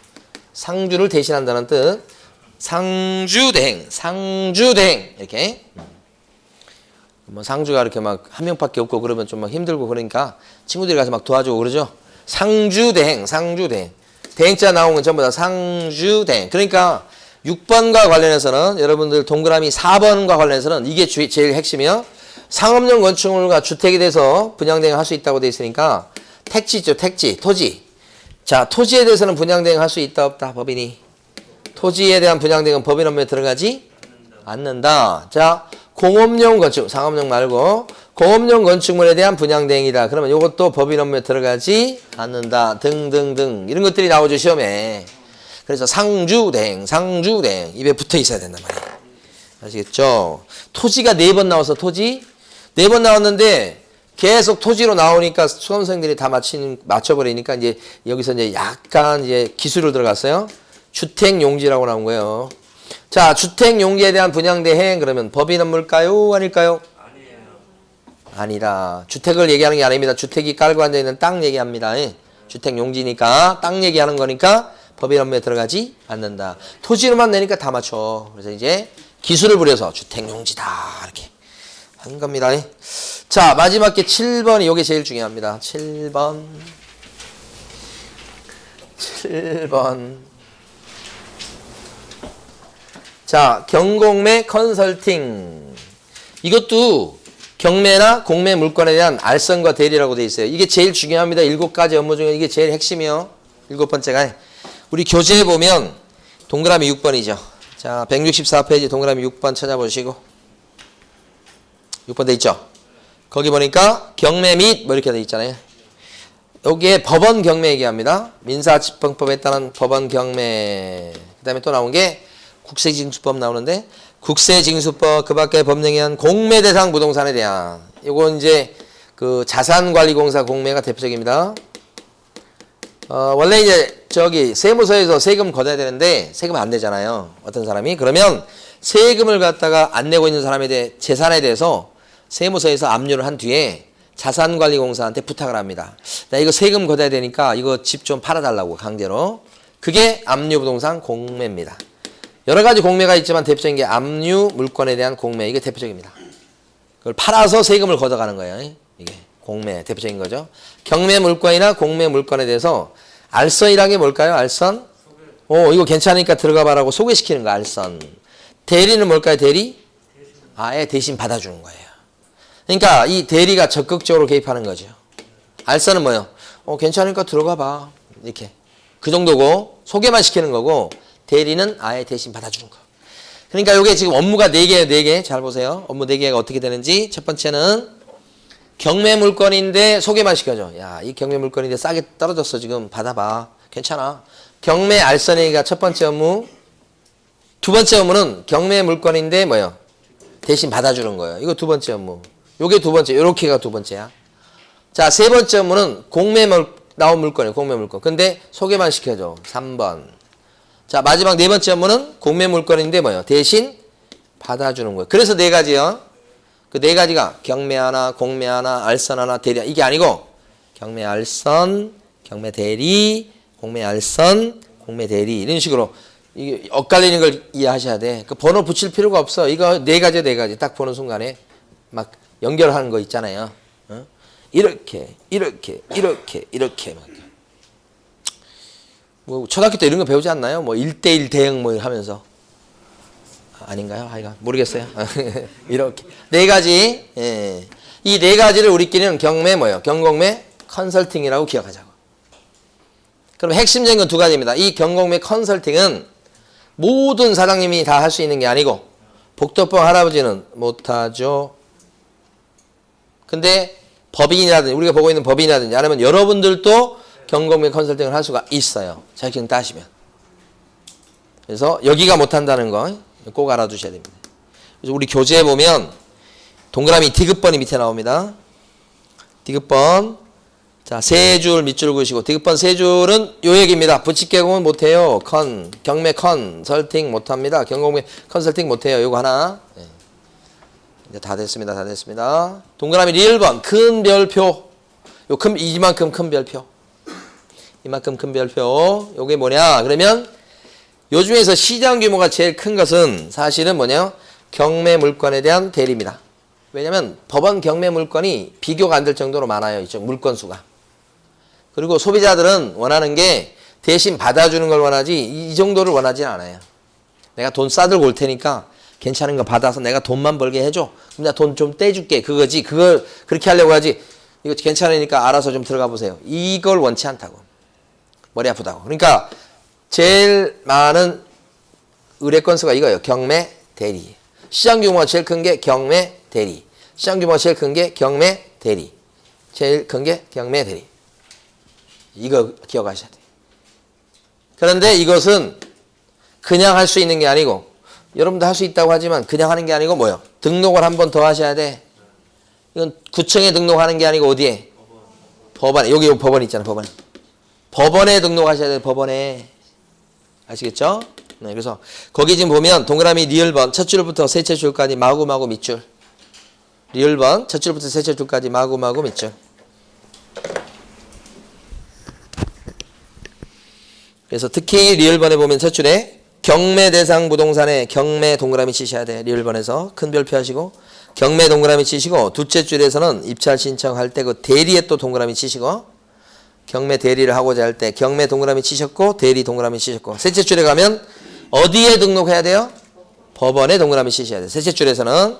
상주를 대신한다는 뜻. 상주대행. 이렇게. 뭐 상주가 이렇게 막 한 명밖에 없고 그러면 좀 막 힘들고 그러니까 친구들이 가서 막 도와주고 그러죠. 상주대행. 대행자 나온 건 전부 다 상주대행. 그러니까 6번과 관련해서는 여러분들 동그라미 4번과 관련해서는 이게 제일 핵심이요. 상업용 건축물과 주택에 대해서 분양대행 할 수 있다고 되어 있으니까 택지 있죠. 택지, 토지. 자, 토지에 대해서는 분양대행 할 수 있다 없다 법인이. 토지에 대한 분양대행은 법인 업무에 들어가지 않는다. 자, 공업용 건축, 상업용 말고 공업용 건축물에 대한 분양대행이다. 그러면 이것도 법인 업무에 들어가지 않는다. 등등등 이런 것들이 나오죠 시험에. 그래서 상주대행 입에 붙어 있어야 된단 말이에요. 아시겠죠? 토지가 4번 나와서 토지 4번 나왔는데 계속 토지로 나오니까 수험생들이 다 맞춰버리니까 이제 여기서 이제 약간 이제 기술을 들어갔어요. 주택용지라고 나온 거예요. 자, 주택용지에 대한 분양대행 그러면 법인 업무일까요? 아닐까요? 아니에요. 아니다. 주택을 얘기하는 게 아닙니다. 주택이 깔고 앉아있는 땅 얘기합니다. 주택용지니까 땅 얘기하는 거니까 법인 업무에 들어가지 않는다. 토지로만 내니까 다 맞춰. 그래서 이제 기술을 부려서 주택용지다 이렇게 한 겁니다. 자, 마지막 게 7번이 이게 제일 중요합니다. 7번. 자, 경공매 컨설팅. 이것도 경매나 공매 물건에 대한 알선과 대리라고 되어 있어요. 이게 제일 중요합니다. 7가지 업무 중에 이게 제일 핵심이요. 7번째가. 우리 교재에 보면 동그라미 6번이죠. 자, 164페이지 동그라미 6번 찾아보시고. 6번 돼 있죠? 거기 보니까 경매 및 뭐 이렇게 돼 있잖아요. 여기에 법원 경매 얘기합니다. 민사집행법에 따른 법원 경매. 그 다음에 또 나온 게 국세징수법 나오는데 국세징수법 그 밖에 법령에 의한 공매 대상 부동산에 대한 요거 이제 그 자산관리공사 공매가 대표적입니다. 원래 이제 저기 세무서에서 세금 걷어야 되는데 세금 안 내잖아요. 어떤 사람이. 그러면 세금을 갖다가 안 내고 있는 사람에 대해 재산에 대해서 세무서에서 압류를 한 뒤에 자산관리공사한테 부탁을 합니다. 나 이거 세금 걷어야 되니까 이거 집 좀 팔아달라고 강제로. 그게 압류부동산 공매입니다. 여러 가지 공매가 있지만 대표적인 게 압류 물건에 대한 공매. 이게 대표적입니다. 그걸 팔아서 세금을 걷어가는 거예요. 이게 공매 대표적인 거죠. 경매 물건이나 공매 물건에 대해서 알선이라는 게 뭘까요? 알선? 이거 괜찮으니까 들어가 봐라고 소개시키는 거 알선. 대리는 뭘까요? 대리? 아예 대신 받아주는 거예요. 그러니까 이 대리가 적극적으로 개입하는 거죠. 알선은 뭐예요? 괜찮으니까 들어가 봐. 이렇게. 그 정도고 소개만 시키는 거고 대리는 아예 대신 받아주는 거. 그러니까 이게 지금 업무가 4개예요. 4개. 잘 보세요. 업무 4개가 어떻게 되는지. 첫 번째는 경매 물건인데 소개만 시켜줘. 야, 이 경매 물건인데 싸게 떨어졌어. 지금 받아봐. 괜찮아. 경매 알선이가 첫 번째 업무. 두 번째 업무는 경매 물건인데 뭐예요? 대신 받아주는 거예요. 이거 두 번째 업무. 요게 두 번째. 요렇게가 두 번째야. 자, 세 번째 업무는 나온 물건이에요. 공매 물건. 근데 소개만 시켜줘. 3번. 자, 마지막 네 번째 업무는 공매 물건인데 뭐예요? 대신 받아주는 거예요. 그래서 4가지요. 그 4가지가 경매 하나, 공매 하나, 알선 하나, 대리. 이게 아니고 경매 알선, 경매 대리, 공매 알선, 공매 대리 이런 식으로 이게 엇갈리는 걸 이해하셔야 돼. 그 번호 붙일 필요가 없어. 이거 4가지 딱 보는 순간에 막 연결하는 거 있잖아요. 어? 이렇게 막. 뭐 초등학교 때 이런 거 배우지 않나요? 뭐 1대1 대응 뭐 하면서. 아닌가요? 하여간 모르겠어요. 이렇게 네 가지. 예. 이 네 가지를 우리끼리는 경매 뭐예요? 경공매 컨설팅이라고 기억하자고. 그럼 핵심적인 건 두 가지입니다. 이 경공매 컨설팅은 모든 사장님이 다 할 수 있는 게 아니고 복덕방 할아버지는 못하죠. 근데 법인이라든지 우리가 보고 있는 법인이라든지 아니면 여러분들도 경공매 컨설팅을 할 수가 있어요. 자격증 따시면. 그래서 여기가 못한다는 거 꼭 알아두셔야 됩니다. 그래서 우리 교재에 보면 동그라미 디귿번이 밑에 나옵니다. 디귿번. 자, 세 줄 밑줄 그으시고 디귿번 세 줄은 요 얘기입니다. 부칙계공은 못해요. 경매 컨설팅 못합니다. 경공매 컨설팅 못해요. 요거 하나. 네. 이제 다 됐습니다. 다 됐습니다. 동그라미 리을번 큰 별표. 요 이만큼 큰 별표. 이만큼 큰 별표. 요게 뭐냐? 그러면 요 중에서 시장 규모가 제일 큰 것은 사실은 뭐냐? 경매 물건에 대한 대리입니다. 왜냐면 법원 경매 물건이 비교가 안 될 정도로 많아요. 이쪽 물건 수가. 그리고 소비자들은 원하는 게 대신 받아주는 걸 원하지 이 정도를 원하지 않아요. 내가 돈 싸들고 올 테니까 괜찮은 거 받아서 내가 돈만 벌게 해줘. 그럼 내가 돈 좀 떼줄게. 그거지. 그걸 그렇게 하려고 하지. 이거 괜찮으니까 알아서 좀 들어가 보세요. 이걸 원치 않다고. 머리 아프다고. 그러니까 제일 많은 의뢰 건수가 이거예요. 경매 대리. 시장 규모가 제일 큰 게 경매 대리. 시장 규모가 제일 큰 게 경매 대리. 제일 큰 게 경매 대리. 이거 기억하셔야 돼요. 그런데 이것은 그냥 할 수 있는 게 아니고 여러분도 할 수 있다고 하지만 그냥 하는 게 아니고 뭐요? 등록을 한 번 더 하셔야 돼. 이건 구청에 등록하는 게 아니고 어디에? 법원에. 여기 법원 있잖아. 법원에. 법원에 등록하셔야 돼요. 법원에. 아시겠죠? 네, 그래서 거기 지금 보면 동그라미 리을번 첫 줄부터 셋째 줄까지 마구마구 밑줄. 리을번 첫 줄부터 셋째 줄까지 마구마구 밑줄. 그래서 특히 리을번에 보면 첫 줄에 경매 대상 부동산에 경매 동그라미 치셔야 돼. 리을번에서 큰 별표 하시고 경매 동그라미 치시고 둘째 줄에서는 입찰 신청할 때 그 대리에 또 동그라미 치시고 경매 대리를 하고자 할 때 경매 동그라미 치셨고 대리 동그라미 치셨고 셋째 줄에 가면 어디에 등록해야 돼요? 법원에 동그라미 치셔야 돼요. 셋째 줄에서는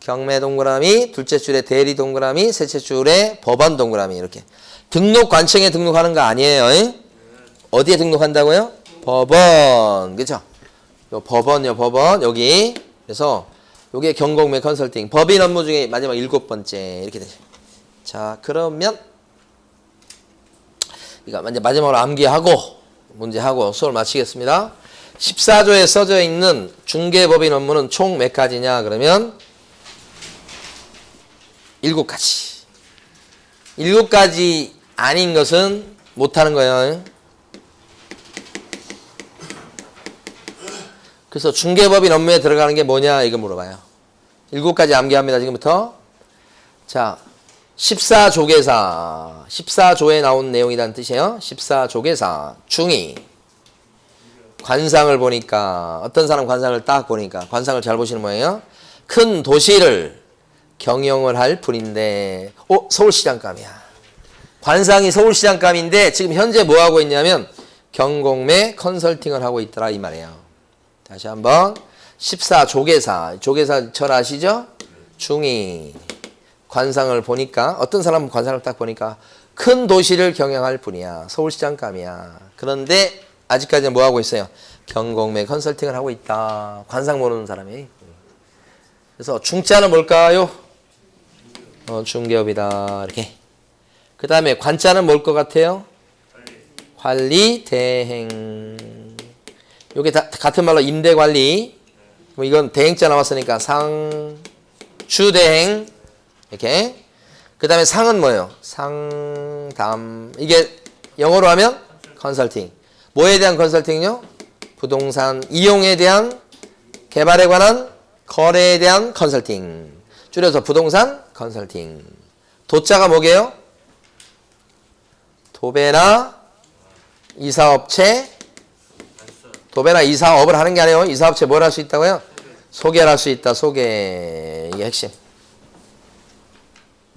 경매 동그라미, 둘째 줄에 대리 동그라미, 셋째 줄에 법원 동그라미 이렇게. 등록관청에 등록하는 거 아니에요. 어디에 등록한다고요? 법원. 그렇죠? 요 법원요, 법원. 여기. 그래서 요게 경공매 컨설팅. 법인 업무 중에 마지막 7번째 이렇게 되죠. 자, 그러면 이거 이제 마지막으로 암기하고 문제하고 수업을 마치겠습니다. 14조에 써져 있는 중개법인 업무는 총 몇 가지냐? 그러면 7가지. 7가지 아닌 것은 못하는 거예요. 그래서 중개법인 업무에 들어가는 게 뭐냐? 이거 물어봐요. 7가지 암기합니다. 지금부터. 자, 14조계사. 14조에 나온 내용이란 뜻이에요. 14조계사. 중이. 관상을 보니까 어떤 사람 관상을 딱 보니까 관상을 잘 보시는 모양이에요. 큰 도시를 경영을 할 분인데 서울시장감이야. 관상이 서울시장감인데 지금 현재 뭐 하고 있냐면 경공매 컨설팅을 하고 있더라 이 말이에요. 다시 한번 14조계사. 조계사 절 아시죠? 중이. 관상을 보니까 어떤 사람은 관상을 딱 보니까 큰 도시를 경영할 분이야. 서울시장감이야. 그런데 아직까지는 뭐 하고 있어요? 경공매 컨설팅을 하고 있다. 관상 모르는 사람이. 그래서 중자는 뭘까요? 중개업이다. 이렇게. 그 다음에 관자는 뭘 것 같아요? 관리, 대행. 요게 다 같은 말로 임대관리. 이건 대행자 나왔으니까 상, 주대행. 이렇게. 그 다음에 상은 뭐예요? 상담. 이게 영어로 하면 컨설팅. 뭐에 대한 컨설팅요? 부동산 이용에 대한 개발에 관한 거래에 대한 컨설팅. 줄여서 부동산 컨설팅. 도자가 뭐게요? 도배나 이사업체. 도배나 이사업을 하는 게 아니에요. 이사업체 뭘 할 수 있다고요? 소개를 할 수 있다. 소개. 이게 핵심.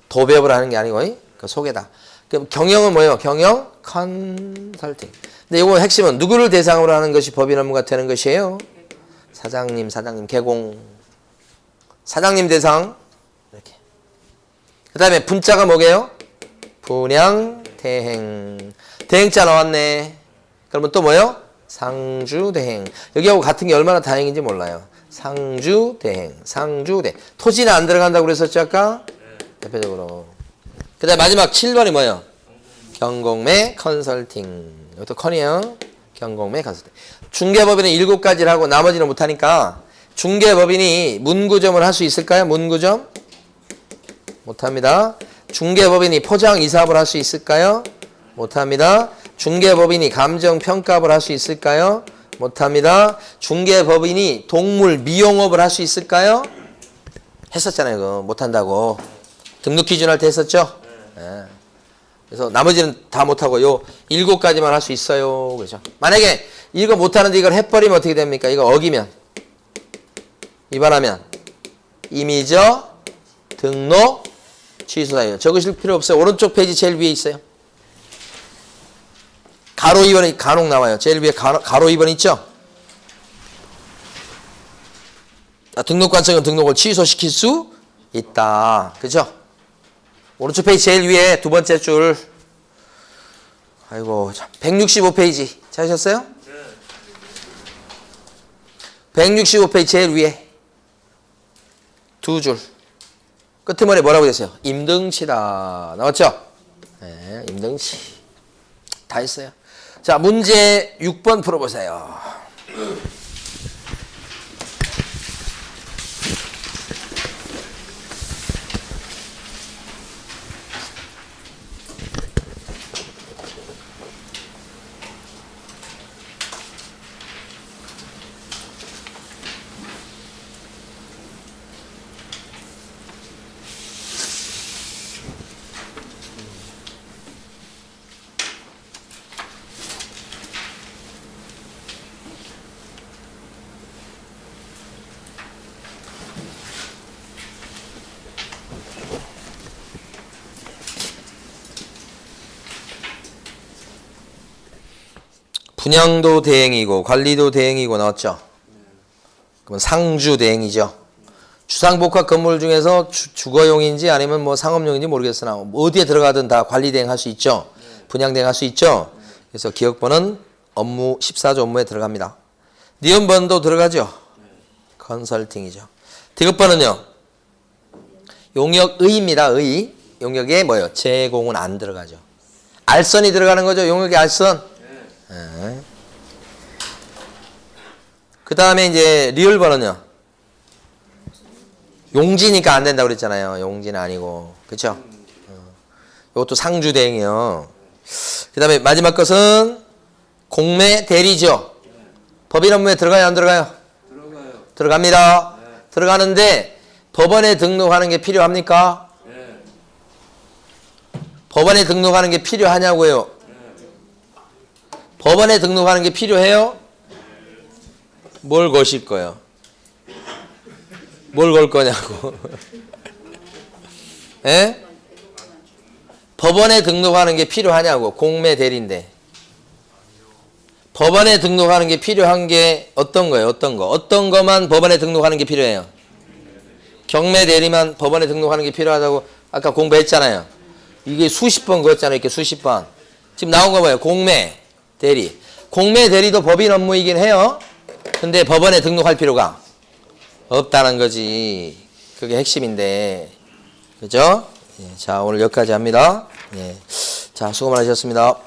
도배업을 하는 게 아니고 그 속에다. 그럼 경영은 뭐예요? 경영 컨설팅. 근데 이거 핵심은 누구를 대상으로 하는 것이 법인 업무가 되는 것이에요? 사장님 개공. 사장님 대상. 이렇게. 그 다음에 분자가 뭐게요? 분양, 대행. 대행자 나왔네. 그러면 또 뭐예요? 상주, 대행. 여기하고 같은 게 얼마나 다행인지 몰라요. 상주, 대행. 상주, 대행. 토지는 안 들어간다고 그랬었죠, 아까? 대표적으로. 그 다음에 마지막 7번이 뭐예요? 경공매 컨설팅. 이것도 컨이에요. 경공매 컨설팅. 중개법인은 7가지를 하고 나머지는 못하니까 중개법인이 문구점을 할 수 있을까요? 문구점? 못합니다. 중개법인이 포장 이사업을 할 수 있을까요? 못합니다. 중개법인이 감정평가업을 할 수 있을까요? 못합니다. 중개법인이 동물 미용업을 할 수 있을까요? 했었잖아요. 그거 못한다고. 등록 기준 할 때 했었죠? 네. 그래서 나머지는 다 못하고 요 7가지만 할 수 있어요. 그렇죠? 만약에 이거 못하는데 이걸 해버리면 어떻게 됩니까? 이거 어기면, 위반하면 임의저 등록 취소사유. 적으실 필요 없어요. 오른쪽 페이지 제일 위에 있어요. 가로 2번이 간혹 나와요. 제일 위에 가로 2번 있죠? 등록관청은 등록을 취소시킬 수 있다. 그죠? 오른쪽 페이지 제일 위에 두 번째 줄. 아이고, 165페이지. 찾으셨어요? 165페이지 제일 위에 두 줄. 끝머리에 뭐라고 됐어요? 임등치다. 나왔죠? 네, 임등치. 다 했어요. 자, 문제 6번 풀어보세요. 분양도 대행이고 관리도 대행이고 나왔죠? 그러면 상주 대행이죠. 주상복합 건물 중에서 주거용인지 아니면 뭐 상업용인지 모르겠으나 어디에 들어가든 다 관리 대행 할 수 있죠. 분양 대행 할 수 있죠. 그래서 기억번은 업무 14조 업무에 들어갑니다. 니은번도 들어가죠. 컨설팅이죠. 디귿번은요. 용역의입니다. 의. 용역에 뭐예요? 제공은 안 들어가죠. 알선이 들어가는 거죠. 용역의 알선. 네. 그 다음에 이제 리을번은요. 용지니까 안 된다고 그랬잖아요. 용지는 아니고. 그쵸? 이것도 상주대행이요. 그 다음에 마지막 것은 공매 대리죠. 법인 업무에 들어가요? 안 들어가요? 들어가요. 들어갑니다. 네. 들어가는데 법원에 등록하는 게 필요합니까? 네. 법원에 등록하는 게 필요하냐고요? 법원에 등록하는 게 필요해요? 뭘 거실 거예요? 뭘 걸 거냐고. 예? 법원에 등록하는 게 필요하냐고. 공매 대리인데. 법원에 등록하는 게 필요한 게 어떤 거예요? 어떤 거? 어떤 거만 법원에 등록하는 게 필요해요? 경매 대리만 법원에 등록하는 게 필요하다고 아까 공부했잖아요. 이게 수십 번 그었잖아요. 이렇게 수십 번. 지금 나온 거 뭐예요? 공매 대리. 공매 대리도 법인 업무이긴 해요. 근데 법원에 등록할 필요가 없다는 거지. 그게 핵심인데. 그죠? 예, 자, 오늘 여기까지 합니다. 예. 자, 수고 많으셨습니다.